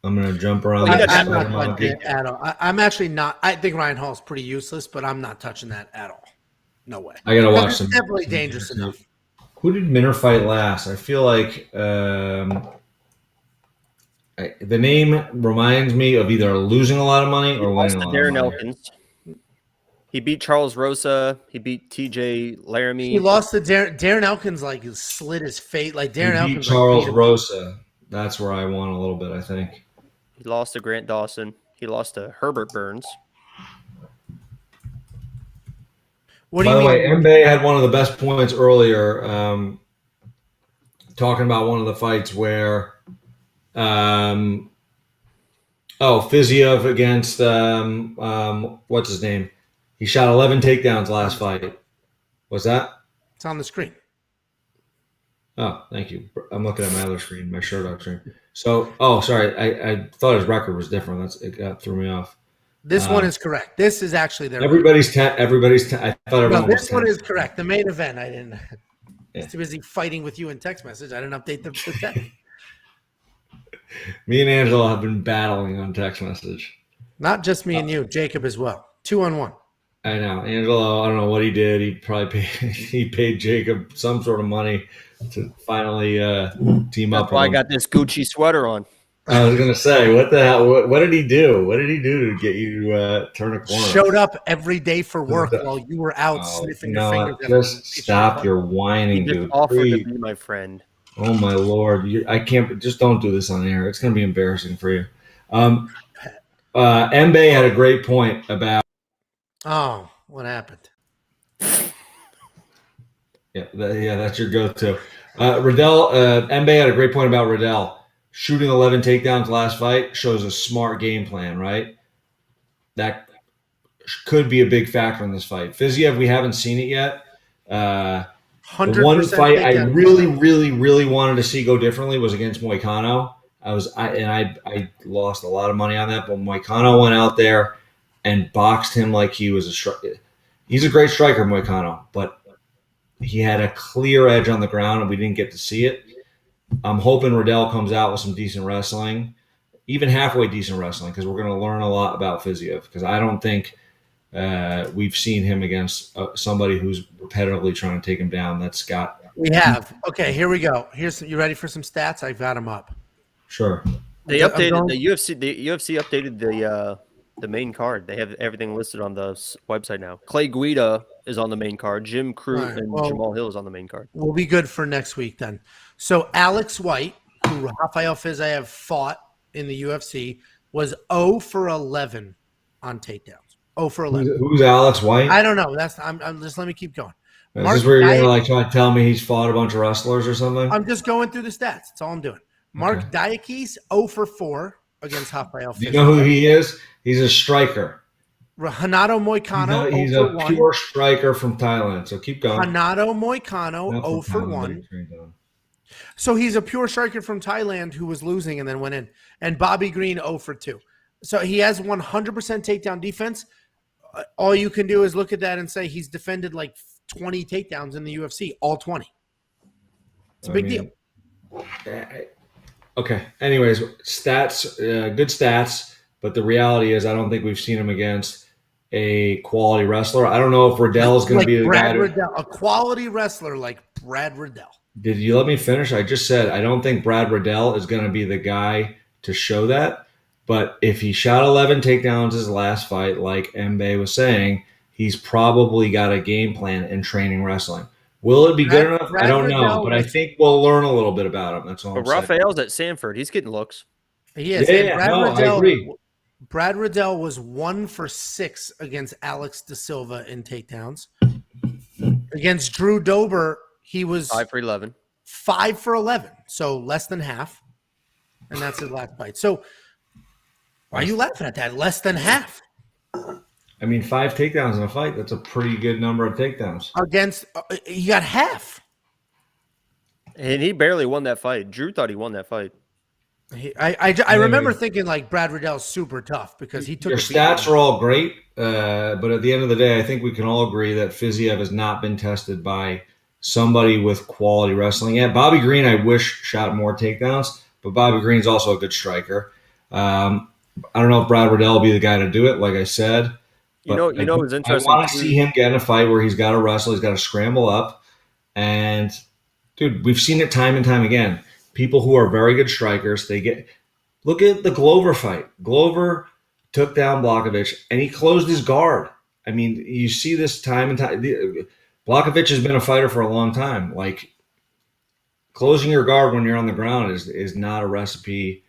I'm going to jump around. I'm not touching it at all. I'm actually not. I think Ryan Hall is pretty useless, but I'm not touching that at all. No way. I got to watch some. It's definitely dangerous enough. Who did Minner fight last? I feel like the name reminds me of either losing a lot of money or winning a lot of money. Darren Elkins. He beat Charles Rosa. He beat TJ Laramie. He lost to Darren Elkins, like slit his face. Like Darren Elkins beat Charles Rosa. That's where I won a little bit, I think. He lost to Grant Dawson. He lost to Herbert Burns. By the way, Mbaye had one of the best points earlier, talking about one of the fights where, Fiziev against what's his name? He shot 11 takedowns last fight. Was that It's on the screen. Oh, thank you. I'm looking at my other screen, my Sherdog screen. So, sorry. I thought his record was different. It threw me off. This one is correct. This is actually their everybody's 10. Everybody's 10. I thought everyone was 10. This one is correct. The main event. I didn't. Yeah. I was too busy fighting with you in text message. I didn't update the text. Me and Angelo have been battling on text message. Not just me and you, Jacob as well. 2-on-1. I know. Angelo, I don't know what he did. He probably paid Jacob some sort of money to finally team up. That's why I got this Gucci sweater on. I was gonna say, what the hell? What did he do? What did he do to get you to turn a corner? Showed up every day for work while you were out sniffing your fingers. Just stop your whining, He just dude. offered to be my friend. Oh my lord! I can't. Just don't do this on air. It's gonna be embarrassing for you. Mbaye had a great point about. Oh, what happened? Yeah, that's your go-to. Riddell, Mbaye had a great point about Riddell. Shooting 11 takedowns last fight shows a smart game plan, right? That could be a big factor in this fight. Fiziev, we haven't seen it yet. The one fight I really, really, really wanted to see go differently was against Moicano. I lost a lot of money on that, but Moicano went out there and boxed him like he was a striker. He's a great striker, Moicano, but he had a clear edge on the ground, and we didn't get to see it. I'm hoping Riddell comes out with some decent wrestling, even halfway decent wrestling, because we're going to learn a lot about Fiziev, because I don't think we've seen him against somebody who's repetitively trying to take him down. That's got. We have. Okay, here we go. You ready for some stats? I've got them up. Sure. They updated the UFC. The UFC updated the main card. They have everything listed on the website now. Clay Guida is on the main card. Jim Crute and Jamal Hill is on the main card. We'll be good for next week then. So Alex White, who Rafael Fiziev fought in the UFC, was 0 for 11 on takedowns. 0 for 11. Who's Alex White? I don't know. I'm just let me keep going. Is this where you're gonna try to tell me he's fought a bunch of wrestlers or something? I'm just going through the stats. That's all I'm doing. Mark Diakis, 0 for 4 against Rafael Fiziev. Do you know who he is? He's a striker. Renato Moicano, he's a pure striker from Thailand. So keep going. Renato Moicano, 0 for 1. So he's a pure striker from Thailand who was losing and then went in. And Bobby Green, 0 for 2. So he has 100% takedown defense. All you can do is look at that and say he's defended like 20 takedowns in the UFC, all 20. It's a big deal. Okay. Anyways, stats, good stats. But the reality is I don't think we've seen him against a quality wrestler. I don't know if Riddell is going to be the guy. A quality wrestler like Brad Riddell. Did you let me finish? I just said I don't think Brad Riddell is going to be the guy to show that. But if he shot 11 takedowns his last fight, like Mbaye was saying, he's probably got a game plan in training wrestling. Will it be good enough? I don't know. But I think we'll learn a little bit about him. That's all I'm saying. Rafael's at Sanford. He's getting looks. He is. Yeah, I agree. Brad Riddell was 1 for 6 against Alex De Silva in takedowns. Against Drew Dober, he was 5 for 11. 5 for 11, so less than half. And that's his last fight. So why are you laughing at that? Less than half. I mean, 5 takedowns in a fight, that's a pretty good number of takedowns. Against, he got half. And he barely won that fight. Drew thought he won that fight. I remember thinking like Brad Riddell's super tough because he took. Your stats are all great, but at the end of the day, I think we can all agree that Fiziev has not been tested by somebody with quality wrestling yet. Bobby Green, I wish shot more takedowns, but Bobby Green's also a good striker. I don't know if Brad Riddell will be the guy to do it, like I said. You know, it's interesting. I want to see him get in a fight where he's got to wrestle, he's got to scramble up, and dude, we've seen it time and time again. People who are very good strikers, look at the Glover fight. Glover took down Blachowicz, and he closed his guard. I mean, you see this time and time. Blachowicz has been a fighter for a long time. Like, closing your guard when you're on the ground is not a recipe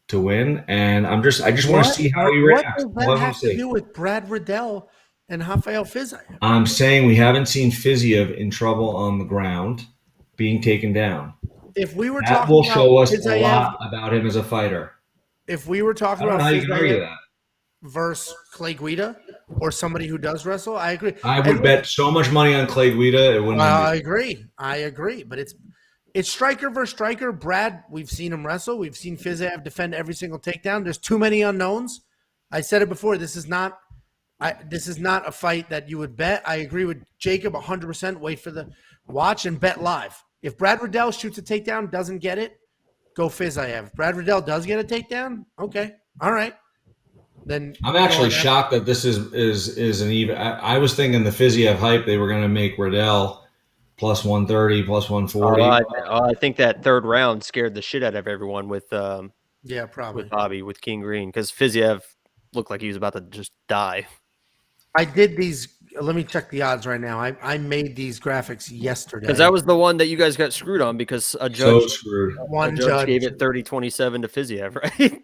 to win. And I just want to see how he reacts. What does that have to do with Brad Riddell and Rafael Fiziev? I'm saying we haven't seen Fiziev in trouble on the ground being taken down. If we were that talking will about show us Fiziev, a lot about him as a fighter. If we were talking I don't about know how you can argue Fiziev that versus Clay Guida, or somebody who does wrestle. I agree. I would bet so much money on Clay Guida. It wouldn't. I agree. But it's striker versus striker. Brad, we've seen him wrestle. We've seen Fiziev defend every single takedown. There's too many unknowns. I said it before. This is not a fight that you would bet. I agree with Jacob 100%. Wait for the watch and bet live. If Brad Riddell shoots a takedown, doesn't get it, go Fiziev. If Brad Riddell does get a takedown, okay, all right. Then I'm actually shocked that this is an even. I was thinking the Fiziev hype they were going to make Riddell plus 130, plus 140. I think that third round scared the shit out of everyone with probably with Bobby with King Green because Fiziev looked like he was about to just die. I did these. Let me check the odds right now. I made these graphics yesterday. Because that was the one that you guys got screwed on because a judge, judge gave it 30-27 to Fiziev, right?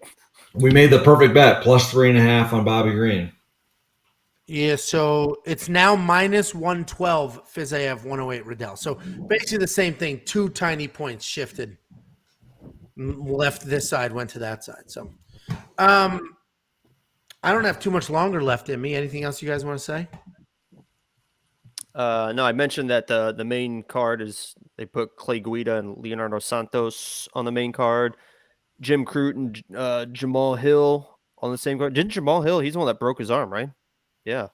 We made the perfect bet, plus 3.5 on Bobby Green. Yeah, so it's now minus 112, Fiziev 108 Riddell. So basically the same thing. 2 tiny points shifted. Left this side, went to that side. So I don't have too much longer left in me. Anything else you guys want to say? No, I mentioned that the main card is they put Clay Guida and Leonardo Santos on the main card. Jim Crute and Jamal Hill on the same card. Didn't Jamal Hill? He's the one that broke his arm, right? Yeah.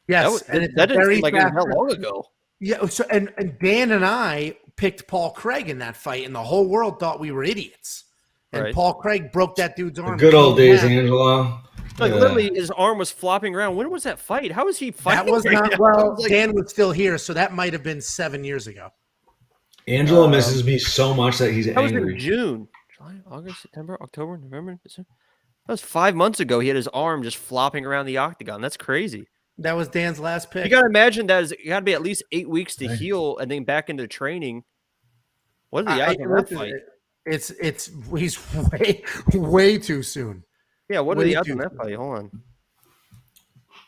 Yes, that didn't seem like it was that long ago. Yeah. So and Dan and I picked Paul Craig in that fight, and the whole world thought we were idiots. And right. Paul Craig broke that dude's arm. The good old days, Angelo. Like literally, his arm was flopping around. When was that fight? How was he fighting? That was not well. Dan was still here, so that might have been 7 years ago. Angelo misses me so much that he's angry. That was in June, July, August, September, October, November, December. That was 5 months ago. He had his arm just flopping around the octagon. That's crazy. That was Dan's last pick. You got to imagine that it got to be at least 8 weeks to heal and then back into training. What are the odds on that fight? He's way too soon. Yeah, what are the odds on that fight? Hold on.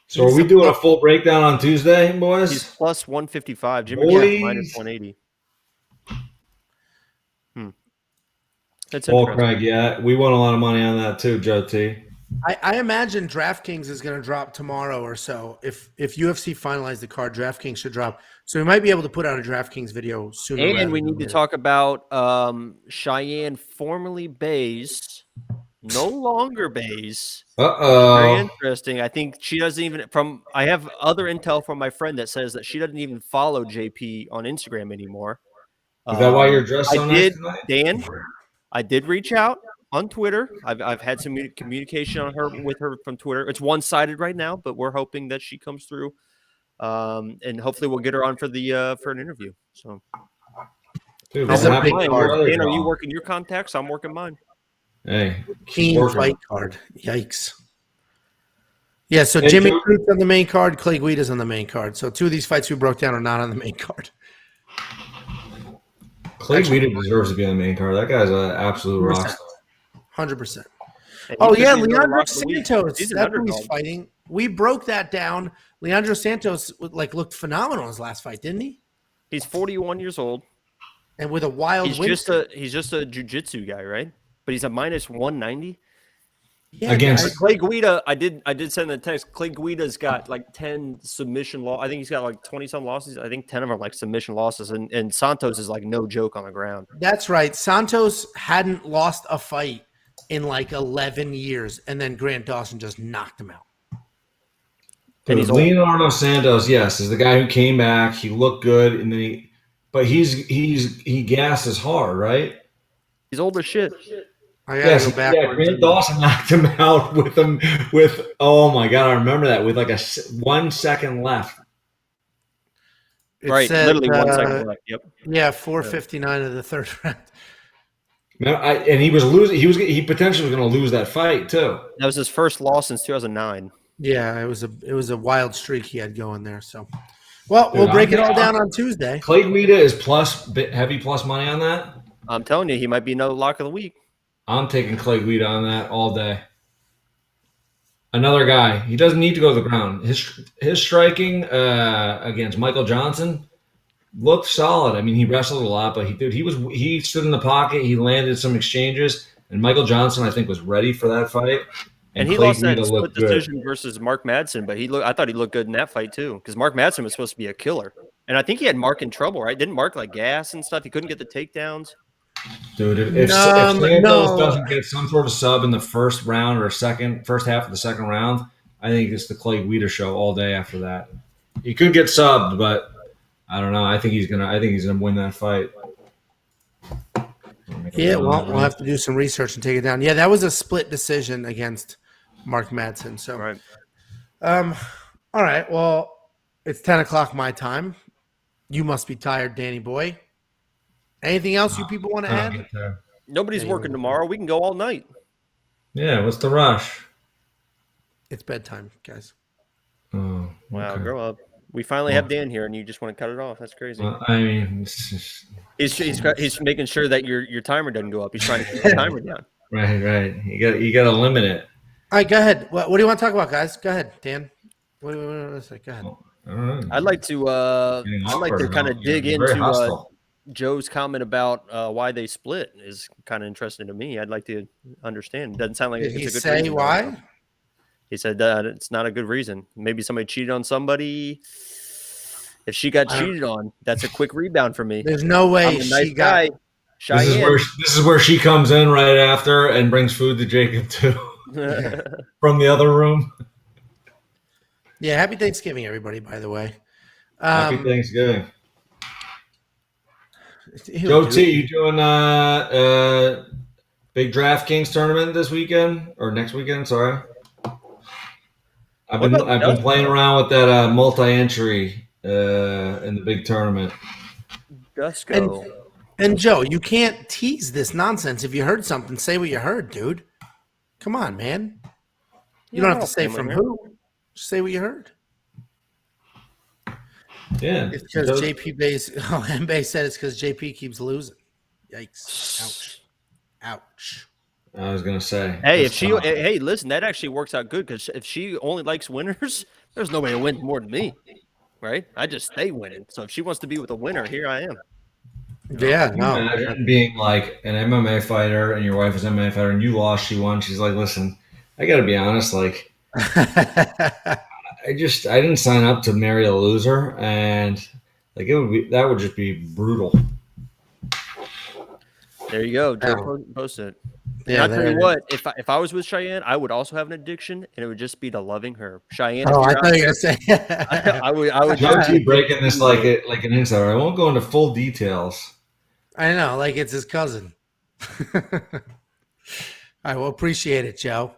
So are we doing a full breakdown on Tuesday, boys? He's plus 155. Jimmy Green minus 180. That's Paul Craig, yeah. We won a lot of money on that too, Joe T. I imagine DraftKings is going to drop tomorrow or so. If UFC finalized the card, DraftKings should drop. So we might be able to put out a DraftKings video sooner. And we need to talk about Cheyenne, formerly Bays, no longer Bays. Very interesting. I think she doesn't even I have other intel from my friend that says that she doesn't even follow JP on Instagram anymore. Is that why you're dressed so nice tonight? Dan, I did reach out on Twitter. I've had some communication with her from Twitter. It's one-sided right now, but we're hoping that she comes through, and hopefully we'll get her on for an interview. So, dude, Dan, are you working your contacts? I'm working mine. Hey, keen fight card. Yikes. Yeah, so Jimmy Crute's on the main card, Clay Guida's on the main card. So 2 of these fights we broke down are not on the main card. Clay Guida deserves to be on the main card. That guy's an absolute rock star. 100%. Oh, yeah, Leandro Santos. That's who he's fighting. We broke that down. Leandro Santos looked phenomenal in his last fight, didn't he? He's 41 years old. And with a wild win. He's just a jiu-jitsu guy, right? But he's a minus 190. Yeah, against Clay Guida, I did send the text. Clay Guida's got like 10 submission loss. I think he's got like 20-some losses. I think 10 of them are like submission losses. And Santos is like no joke on the ground. That's right. Santos hadn't lost a fight in like 11 years, and then Grant Dawson just knocked him out. And he's Leonardo Santos, yes, is the guy who came back. He looked good, and then he gasses hard, right? He's old as shit. Yes, Grant Dawson knocked him out with oh my god, I remember that with like 1 second left. Right, literally 1 second left. Yep. Yeah, 4:59 of the third round. And he was losing. He potentially was going to lose that fight too. That was his first loss since 2009. Yeah, it was a wild streak he had going there. So, well, we'll break it all down on Tuesday. Clay Guida is heavy plus money on that. I'm telling you, he might be another lock of the week. I'm taking Clay Guida on that all day. Another guy. He doesn't need to go to the ground. His striking against Michael Johnson looked solid. I mean, he wrestled a lot, but he stood in the pocket. He landed some exchanges, and Michael Johnson, I think, was ready for that fight. And he Clay lost that Guida split looked good. decision versus Mark Madsen, but I thought he looked good in that fight too, because Mark Madsen was supposed to be a killer. And I think he had Mark in trouble, right? Didn't Mark like gas and stuff? He couldn't get the takedowns. Dude, if Santos doesn't get some sort of sub in the first round or first half of the second round, I think it's the Clay Guida show all day after that. He could get subbed, but I don't know. I think he's gonna win that fight. Yeah, well, we'll have to do some research and take it down. Yeah, that was a split decision against Mark Madsen. So, Right. All right. Well, it's 10 o'clock my time. You must be tired, Danny boy. Anything else you people want to add? Nobody's working tomorrow. We can go all night. Yeah, what's the rush? It's bedtime, guys. Oh, Wow, okay. grow up. We finally have Dan here, and you just want to cut it off. That's crazy. Well, I mean, it's just, He's making sure that your timer doesn't go up. He's trying to keep the timer down. right. You got to limit it. All right, go ahead. What do you want to talk about, guys? Go ahead, Dan. What do you want to say? Go ahead. All right. I'd like to kind of dig into Joe's comment about why they split is kind of interesting to me. I'd like to understand. It doesn't sound like Did it's he a good say reason. why? He said that it's not a good reason. Maybe somebody cheated on somebody. If she got cheated on, that's a quick rebound for me. There's no way I'm a nice she got. guy. Cheyenne. This is where she comes in right after and brings food to Jacob too from the other room. Yeah, happy Thanksgiving, everybody. By the way, Happy Thanksgiving. Joe T, you doing big DraftKings tournament this weekend or next weekend? Sorry, I've been playing around with that multi-entry in the big tournament. Dusko. And Joe, you can't tease this nonsense. If you heard something, say what you heard, dude. Come on, man. You don't have to say from who. Just say what you heard. Yeah. It's because JP Bay's Mbaye said it's because JP keeps losing. Yikes. Ouch. I was gonna say. Hey, listen, that actually works out good because if she only likes winners, there's nobody who wins more than me. Right? I just stay winning. So if she wants to be with a winner, here I am. Yeah, no. Imagine being like an MMA fighter and your wife is an MMA fighter and you lost, she won. She's like, listen, I got to be honest. Like, I didn't sign up to marry a loser, and like that would just be brutal. There you go. Joe posted it. Yeah, And I'll tell you what, if I was with Cheyenne, I would also have an addiction, and it would just be to loving her. Cheyenne. Oh, I thought you were going to say. I would Joe keep breaking this like an insider. I won't go into full details. I know, like it's his cousin. I will appreciate it, Joe.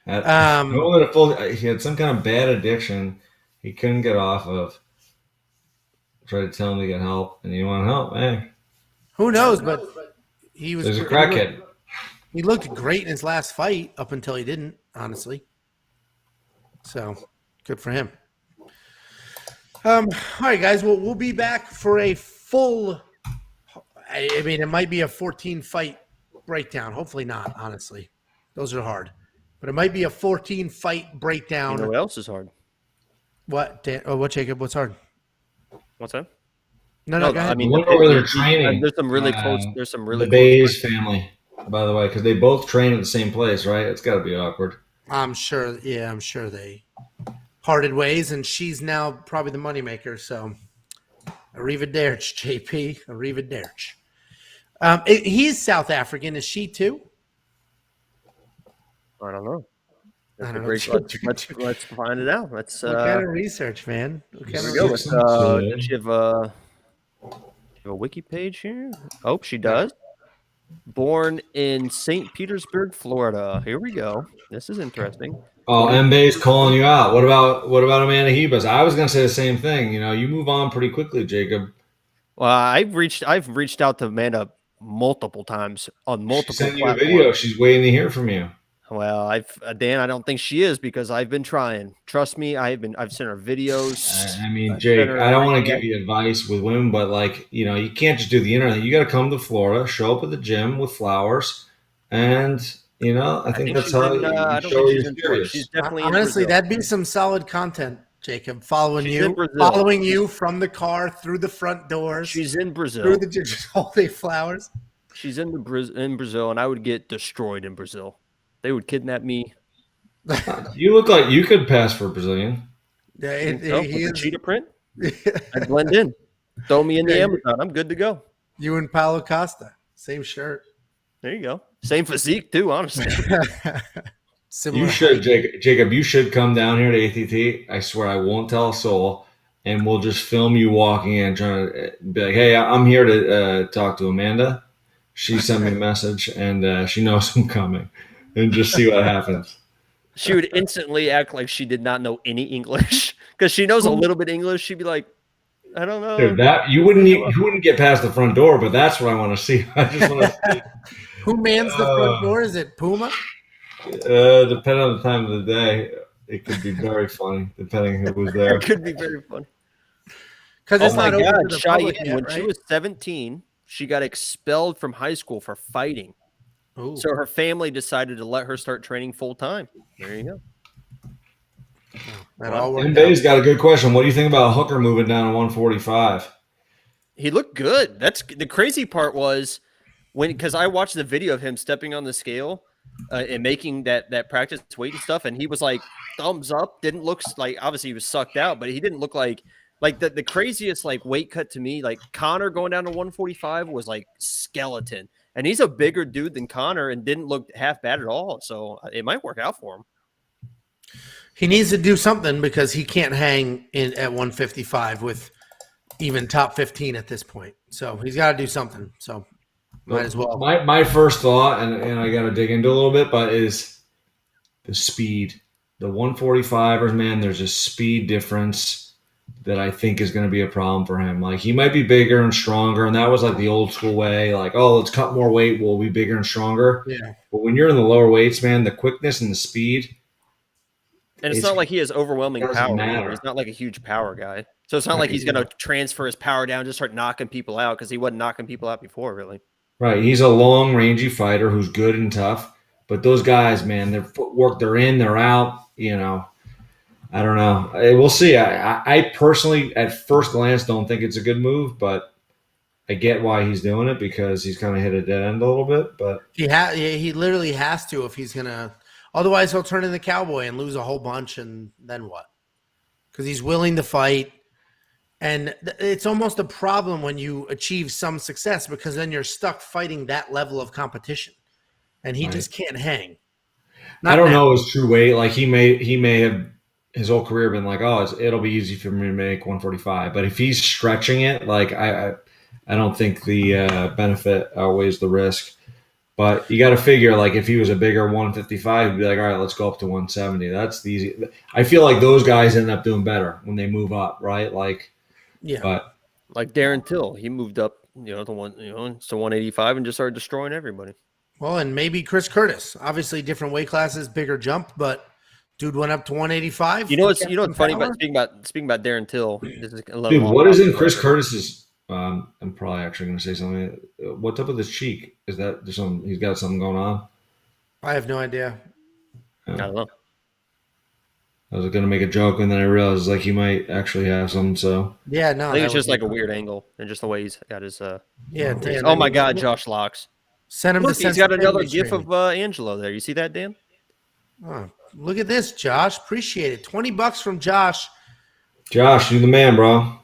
He had some kind of bad addiction he couldn't get off of. Tried to tell him to get help, and you want help, hey. Who knows? But he was. There's a crackhead. He looked great in his last fight up until he didn't, honestly. So, good for him. All right, guys. Well, we'll be back for a full. I mean, it might be a 14-fight breakdown. Hopefully not, honestly. Those are hard. But it might be a 14-fight breakdown. You know what else is hard? What, Dan? Oh, what, Jacob? What's hard? What's that? No, go ahead. I mean, where they're training. There's some really close. There's some really the Bayes family, by the way, because they both train at the same place, right? It's got to be awkward. I'm sure. Yeah, I'm sure they parted ways, and she's now probably the moneymaker. So, arrivederci, JP. Arrivederci. He's South African. Is she too? I don't know. I don't know. Let's find it out. Let's. What kind of research, man? Here we go. Does she have a wiki page here? Oh, she does. Born in St. Petersburg, Florida. Here we go. This is interesting. Oh, Mbaye's calling you out. What about Amanda Hebas? I was going to say the same thing. You know, you move on pretty quickly, Jacob. Well, I've reached out to Amanda multiple times on multiple. She sent you a video. She's waiting to hear from you. Well, Dan, I don't think she is because I've been trying. Trust me, I've sent her videos. I mean, Jake, I don't want to give you advice with women, but like, you know, you can't just do the internet. You got to come to Florida, show up at the gym with flowers, and you know, I think that's how you show you're serious. She's definitely honestly, that'd be some solid content, Jacob. Following you from the car through the front doors. She's in Brazil. Through the holiday flowers. She's in Brazil, and I would get destroyed in Brazil. They would kidnap me. You look like you could pass for Brazilian. Yeah, Think so? he With the is. cheetah print, I blend in. Throw me in the Yeah, Amazon. I'm good to go. you and Paulo Costa, same shirt. There you go. Same physique too, honestly. Similar You should, height. Jacob. You should come down here to ATT. I swear, I won't tell a soul, and we'll just film you walking in, trying to be like, "Hey, I'm here to talk to Amanda. She sent me a message, and she knows I'm coming, and just see what happens." She would instantly act like she did not know any English because she knows a little bit English. She'd be like, I don't know. Dude, that you wouldn't get past the front door, but that's what I want to see. I just want to see. Who mans the front door? Is it Puma? Depending on the time of the day, it could be very funny, depending who was there. It could be very funny. Because it's Oh my not open God, to the public Cheyenne, yet, when right? she was 17, she got expelled from high school for fighting. Ooh. So her family decided to let her start training full time. There you go. That all worked MBay's out. got a good question. What do you think about Hooker moving down to 145? He looked good. That's the crazy part was because I watched the video of him stepping on the scale and making that practice weight and stuff, and he was like thumbs up. Didn't look like obviously he was sucked out, but he didn't look like the craziest like weight cut to me. Like Connor going down to 145 was like skeleton, and he's a bigger dude than Connor and didn't look half bad at all. So it might work out for him. He needs to do something because he can't hang in at 155 with even top 15 at this point. So he's got to do something. So might as well. My first thought, and I got to dig into a little bit, but is the speed. The 145ers, man, there's a speed difference that I think is going to be a problem for him. Like, he might be bigger and stronger, and that was like the old school way. Like, oh, let's cut more weight, we'll be bigger and stronger. Yeah. But when you're in the lower weights, man, the quickness and the speed. And it's not like he has overwhelming doesn't power. matter. He's not like a huge power guy. So it's not like he's going to transfer his power down, just start knocking people out because he wasn't knocking people out before, really. Right. He's a long, rangy fighter who's good and tough. But those guys, man, their footwork, they're in, they're out. You know, I don't know. We'll see. I personally, at first glance, don't think it's a good move, but I get why he's doing it because he's kind of hit a dead end a little bit. But He literally has to if he's going to. Otherwise, he'll turn into Cowboy and lose a whole bunch, and then what? Because he's willing to fight. And it's almost a problem when you achieve some success because then you're stuck fighting that level of competition. And he just can't hang. I don't know his true weight. Like, he may have his whole career been like, oh, it'll be easy for me to make 145. But if he's stretching it, like, I don't think the benefit outweighs the risk. But you got to figure, like, if he was a bigger 155, he'd be like, all right, let's go up to 170. That's the easy. I feel like those guys end up doing better when they move up, right? Like, yeah. But like Darren Till, he moved up, to 185 and just started destroying everybody. Well, and maybe Chris Curtis. Obviously, different weight classes, bigger jump, but dude went up to 185. You know what's funny about speaking about Darren Till? This is dude, what is in Chris Curtis's? I'm probably actually going to say something. What's up with his cheek? Is that there's some? He's got something going on. I have no idea. I don't know. I was going to make a joke, and then I realized like he might actually have some. So yeah, no, I think it's just like a weird angle and just the way he's got his. Dan, oh my God, Josh Locks. Send him. Look, to he's got another sensitivity gif training. of Angelo there. You see that, Dan? Oh, look at this, Josh. Appreciate it. $20 from Josh. Josh, you're the man, bro.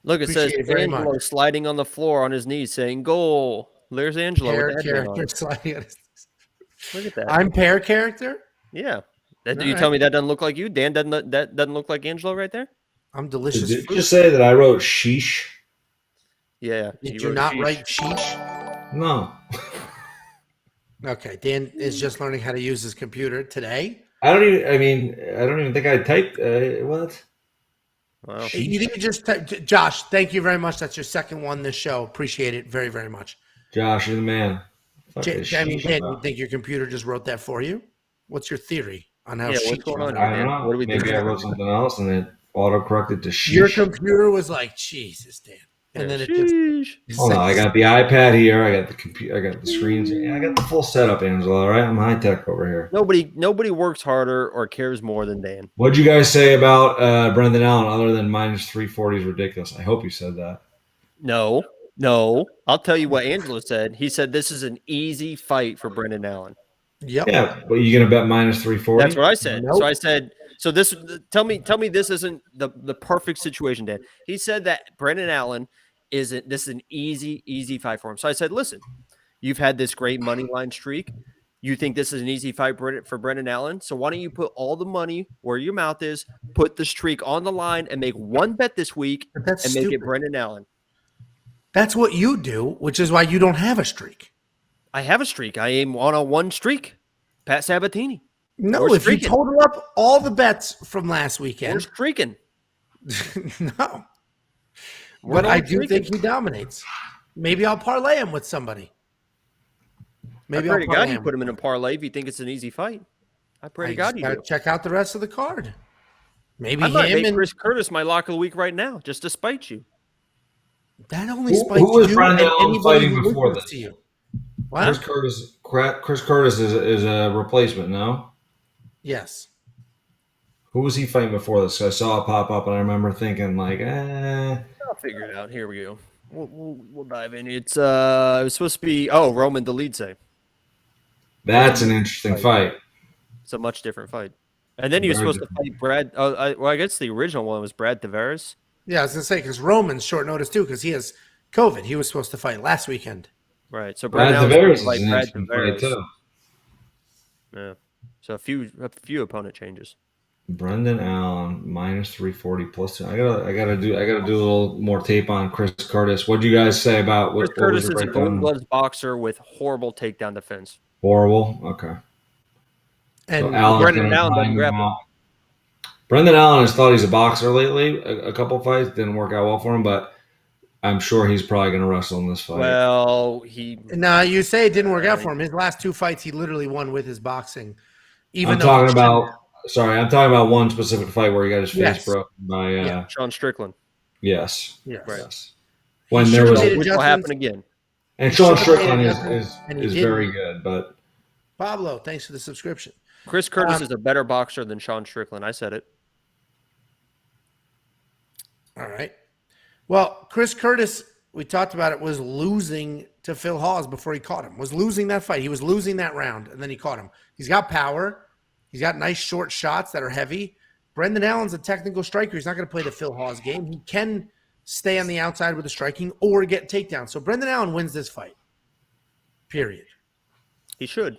Look, it says Appreciate it very Angelo much. sliding on the floor on his knees saying "goal." There's Angelo. with the headband on. Character sliding on his- Look at that. I'm pair character. Yeah. Do All you right. tell me that doesn't look like you? Dan that doesn't look like Angelo right there? I'm delicious. Did you fruit. just say that I wrote sheesh? Yeah. Did you you not sheesh. write sheesh? No. Okay, Dan is just learning how to use his computer today. I don't even think I typed what? Wow. You didn't just Josh, thank you very much. That's your second one this show. Appreciate it very, very much. Josh, you're the man. Fuck I this mean, sheesh, Dan, bro. you think your computer just wrote that for you? What's your theory on how Yeah, what's sheesh going was? on I here, don't man? know. What do we Maybe do? I wrote something else and it auto-corrected to sheesh. Your computer was like, Jesus, Dan. And then it just Sheesh. Hold on, I got the iPad here. I got the computer. I got the screens. Yeah, I got the full setup, Angelo. All right, I'm high tech over here. Nobody works harder or cares more than Dan. What'd you guys say about Brendan Allen? Other than minus 340 is ridiculous. I hope you said that. No. I'll tell you what Angelo said. He said this is an easy fight for Brendan Allen. Yep. Yeah, but you gonna bet minus 340? That's what I said. Nope. So I said, so this, tell me this isn't the perfect situation, Dan. He said that Brendan Allen this is an easy fight for him. So I said, listen, you've had this great money line streak. You think this is an easy fight for Brendan Allen? So why don't you put all the money where your mouth is, put the streak on the line, and make one bet this week But that's and make it stupid. Brendan Allen? That's what you do, which is why you don't have a streak. I have a streak. I am on a one streak. Pat Sabatini. No, We're if streaking. you total up all the bets from last We're weekend, streaking. no. We're But going I do streaking. think he dominates. Maybe I'll parlay him with somebody. Maybe I pray to I'll God parlay you him. put him in a parlay if you think it's an easy fight. I pray to I God just you gotta do. check out the rest of the card. Maybe I might him make and Chris Curtis my lock of the week right now, just to spite you. that only Who spites was you Brendan and Allen anybody fighting who before listens this? to you. Chris What? Curtis is a replacement, no? Yes. Who was he fighting before this? I saw it pop up, and I remember thinking, like, I'll figure it out. Here we go. We'll dive in. It was supposed to be Roman Dolidze. that's an interesting fight. It's a much different fight. And then he was Very supposed to fight Brad. I guess the original one was Brad Tavares. Yeah, I was gonna say because Roman's short notice too because he has COVID. He was supposed to fight last weekend. Right. So Brad Allen's Tavares is supposed to an fight interesting fight, too. Yeah. So a few opponent changes. Brendan Allen minus 340 plus 2. I gotta do a little more tape on Chris Curtis. What do you guys say about Chris what Curtis was your is a breakdown? gold gloves boxer with horrible takedown defense. Horrible. Okay. And So Allen's Brendan gonna Allen doesn't grind him grapple. out. Brendan Allen has thought he's a boxer lately. A couple fights didn't work out well for him, but I'm sure he's probably going to wrestle in this fight. Well, no, you say it didn't work out for him. His last two fights, he literally won with his boxing. I'm talking about one specific fight where he got his face Yes. broken by Sean Strickland. yes. Yes. Right. Yes. When there was should've Which will happen again. and Sean should've made Strickland adjustments, and he is didn't. very good, but Pablo, thanks for the subscription. Chris Curtis is a better boxer than Sean Strickland. I said it. All right. Well, Chris Curtis, we talked about it, was losing to Phil Hawes before he caught him. Was losing that fight. He was losing that round, and then he caught him. He's got power. He's got nice short shots that are heavy. Brendan Allen's a technical striker. He's not going to play the Phil Hawes game. He can stay on the outside with the striking or get takedowns. So Brendan Allen wins this fight. Period. He should.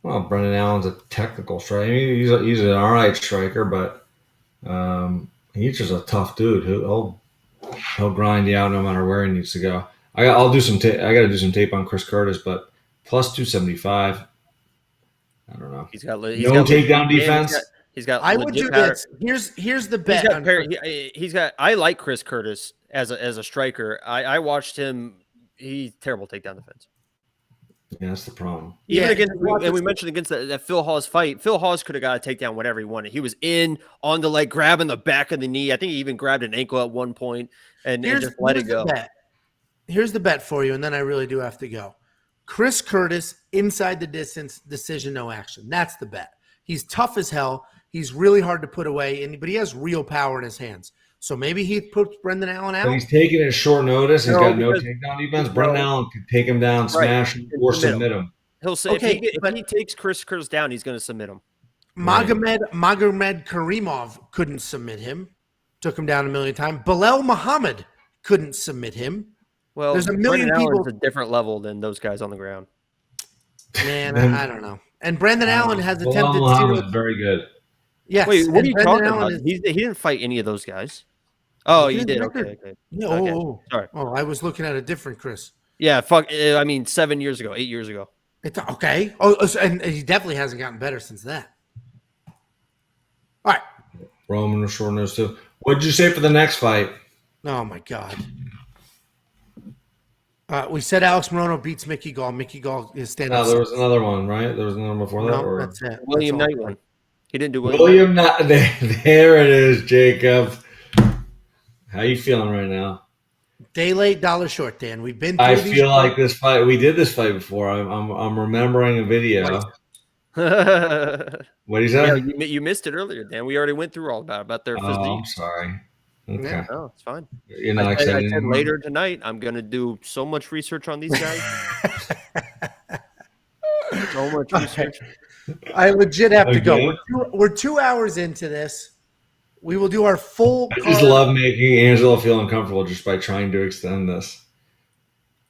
well, Brendan Allen's a technical striker. He's an all right striker, but he's just a tough dude. He'll grind you out no matter where he needs to go. I got to do some tape on Chris Curtis, but plus 275. I don't know. He's got No takedown defense. He's got. I would do power. this. Here's the bet. He's got. I like Chris Curtis as a striker. I watched him. He's terrible takedown defense. Yeah, that's the problem. Even Yeah, against, and we mentioned against that Phil Hawes fight. Phil Hawes could have got a takedown whenever he wanted. He was in on the leg, grabbing the back of the knee. I think he even grabbed an ankle at one point and just let it go. Here's the bet for you, and then I really do have to go. Chris Curtis, inside the distance, decision, no action. That's the bet. He's tough as hell. He's really hard to put away, but he has real power in his hands. So maybe he puts Brendan Allen out. But he's taking it short notice. He's got no because- takedown defense. Brendan Allen could take him down, smash him, or submit him. He'll say if he takes Chris Curtis down, he's going to submit him. Magomed Karimov couldn't submit him. Took him down a million times. Bilal Muhammad couldn't submit him. Well, There's a million Brendan people. Allen's a different level than those guys on the ground. Man, I don't know. And Brendan Allen has Bilal attempted Muhammad zero. is very good. Yes. Wait, what are and you Brendan talking Allen about? is- He didn't fight any of those guys. Oh, He you did did. record. Okay. Yeah, Okay. Sorry. Oh, I was looking at a different Chris. Yeah, fuck. I mean, 7 years ago, 8 years ago. It's okay. Oh, and he definitely hasn't gotten better since that. All right. Roman was short notice too. What did you say for the next fight? Oh my God. We said Alex Morono beats Mickey Gall. Mickey Gall is standing. No, there was another one, right? There was another one before that. No, Or? that's it. William That's Knight all. won. He didn't do William Knight. There it is, Jacob. How you feeling right now? Day late, dollar short, Dan. We've been through I these feel like fights. this fight. We did this fight before. I'm remembering a video. What is Yeah, that? you missed it earlier, Dan. We already went through all about their Oh, I'm physique. sorry. Okay, Yeah. No, it's fine. you're not I excited said anymore? later tonight, I'm going to do so much research on these guys. So much Okay. research. I legit have to go. Okay. We're 2 hours into this. We will do our full I just card. love making Angelo feel uncomfortable just by trying to extend this.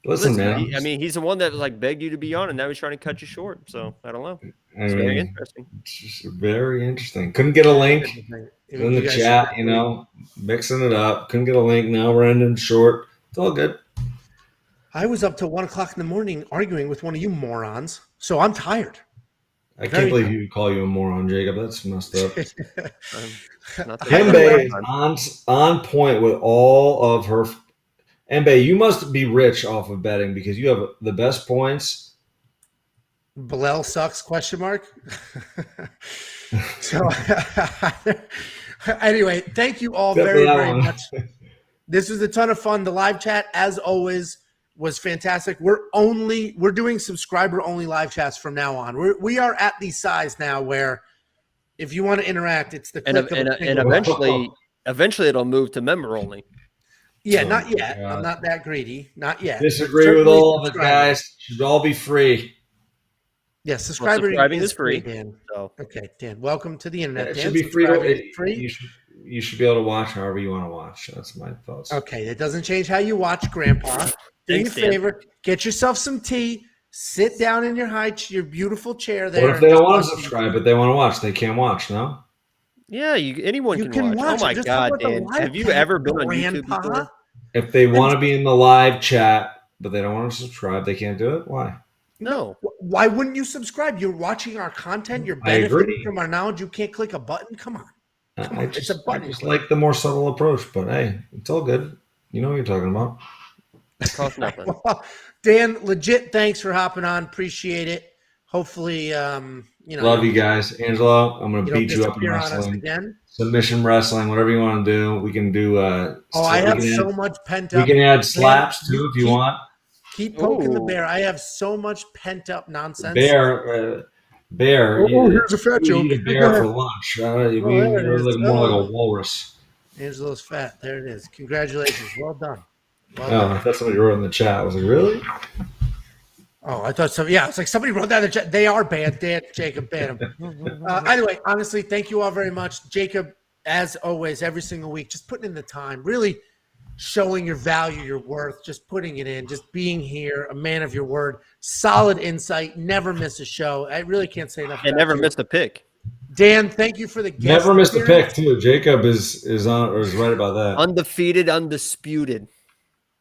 Listen, man. He's the one that like begged you to be on, and now he's trying to cut you short. So I don't know. I It's very mean, interesting. it's just very interesting. Couldn't get a link in the You guys- chat, mixing it up. Couldn't get a link. Now we're ending short. It's all good. I was up till 1 o'clock in the morning arguing with one of you morons, so I'm tired. I can't believe you would call you a moron, Jacob. That's messed up. Not that Embe is on point with all of her. Embe, you must be rich off of betting because you have the best points. Bilal sucks, question mark. So anyway, thank you all very, very much. This was a ton of fun. The live chat, as always, was fantastic. We're doing subscriber only live chats from now on. We are at the size now where if you want to interact, it's the click and eventually it'll move to member only. Yeah, not yet. I'm not that greedy. Not yet. Disagree with all of it, guys. Should all be free. Yeah, subscribing is free, Dan. So. Okay, Dan. Welcome to the internet. It Dan. should be free. You should be able to watch however you want to watch. That's my thoughts. Okay, it doesn't change how you watch, Grandpa. Do me a favor. Get yourself some tea. Sit down in your beautiful chair there. What if they don't want to subscribe, but they want to watch? They can't watch, no? Yeah, anyone can watch. Oh my God, Dan! Have you ever been on YouTube before? If they want to be in the live chat, but they don't want to subscribe, they can't do it. Why? No. Why wouldn't you subscribe? You're watching our content. You're benefiting from our knowledge. You can't click a button. Come on. I just like the more subtle approach, but hey, it's all good. You know what you're talking about. Cost nothing. Well, Dan, legit, thanks for hopping on. Appreciate it. Hopefully, love you guys. Angelo, I'm going to beat you up in wrestling. Submission wrestling, whatever you want to do. We can do. I have so much pent up. We can add slaps too if you want. Keep poking the bear. I have so much pent up nonsense. Bear. Here's a fat joke. You eat a bear for lunch. You're like more like a walrus. Angelo's fat. There it is. Congratulations. Well done. I thought somebody wrote in the chat. I was like, really? Oh, I thought so. Yeah, it's like somebody wrote that in the chat. They are banned. Dan, Jacob, ban them. Anyway, honestly, thank you all very much. Jacob, as always, every single week, just putting in the time, really showing your value, your worth, just putting it in, just being here, a man of your word, solid insight, never miss a show. I really can't say enough. And never missed a pick. Dan, thank you for the guest. Never missed a pick, too. Jacob is right about that. Undefeated, undisputed.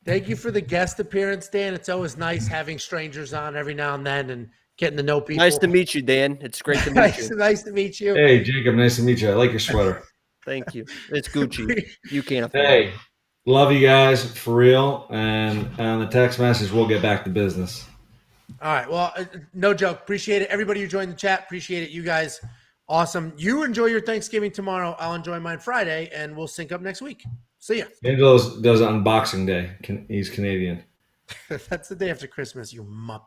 Thank you for the guest appearance, Dan. It's always nice having strangers on every now and then and getting to know people. Nice to meet you, Dan. It's great to meet you. Nice to meet you. Hey, Jacob, nice to meet you. I like your sweater. Thank you. It's Gucci. You can't afford it. Love you guys for real. And on the text message, we'll get back to business. All right. Well, no joke. Appreciate it. Everybody who joined the chat, appreciate it. You guys, awesome. You enjoy your Thanksgiving tomorrow. I'll enjoy mine Friday, and we'll sync up next week. See ya. Angelo does it on Boxing Day. He's Canadian. That's the day after Christmas, you muppet.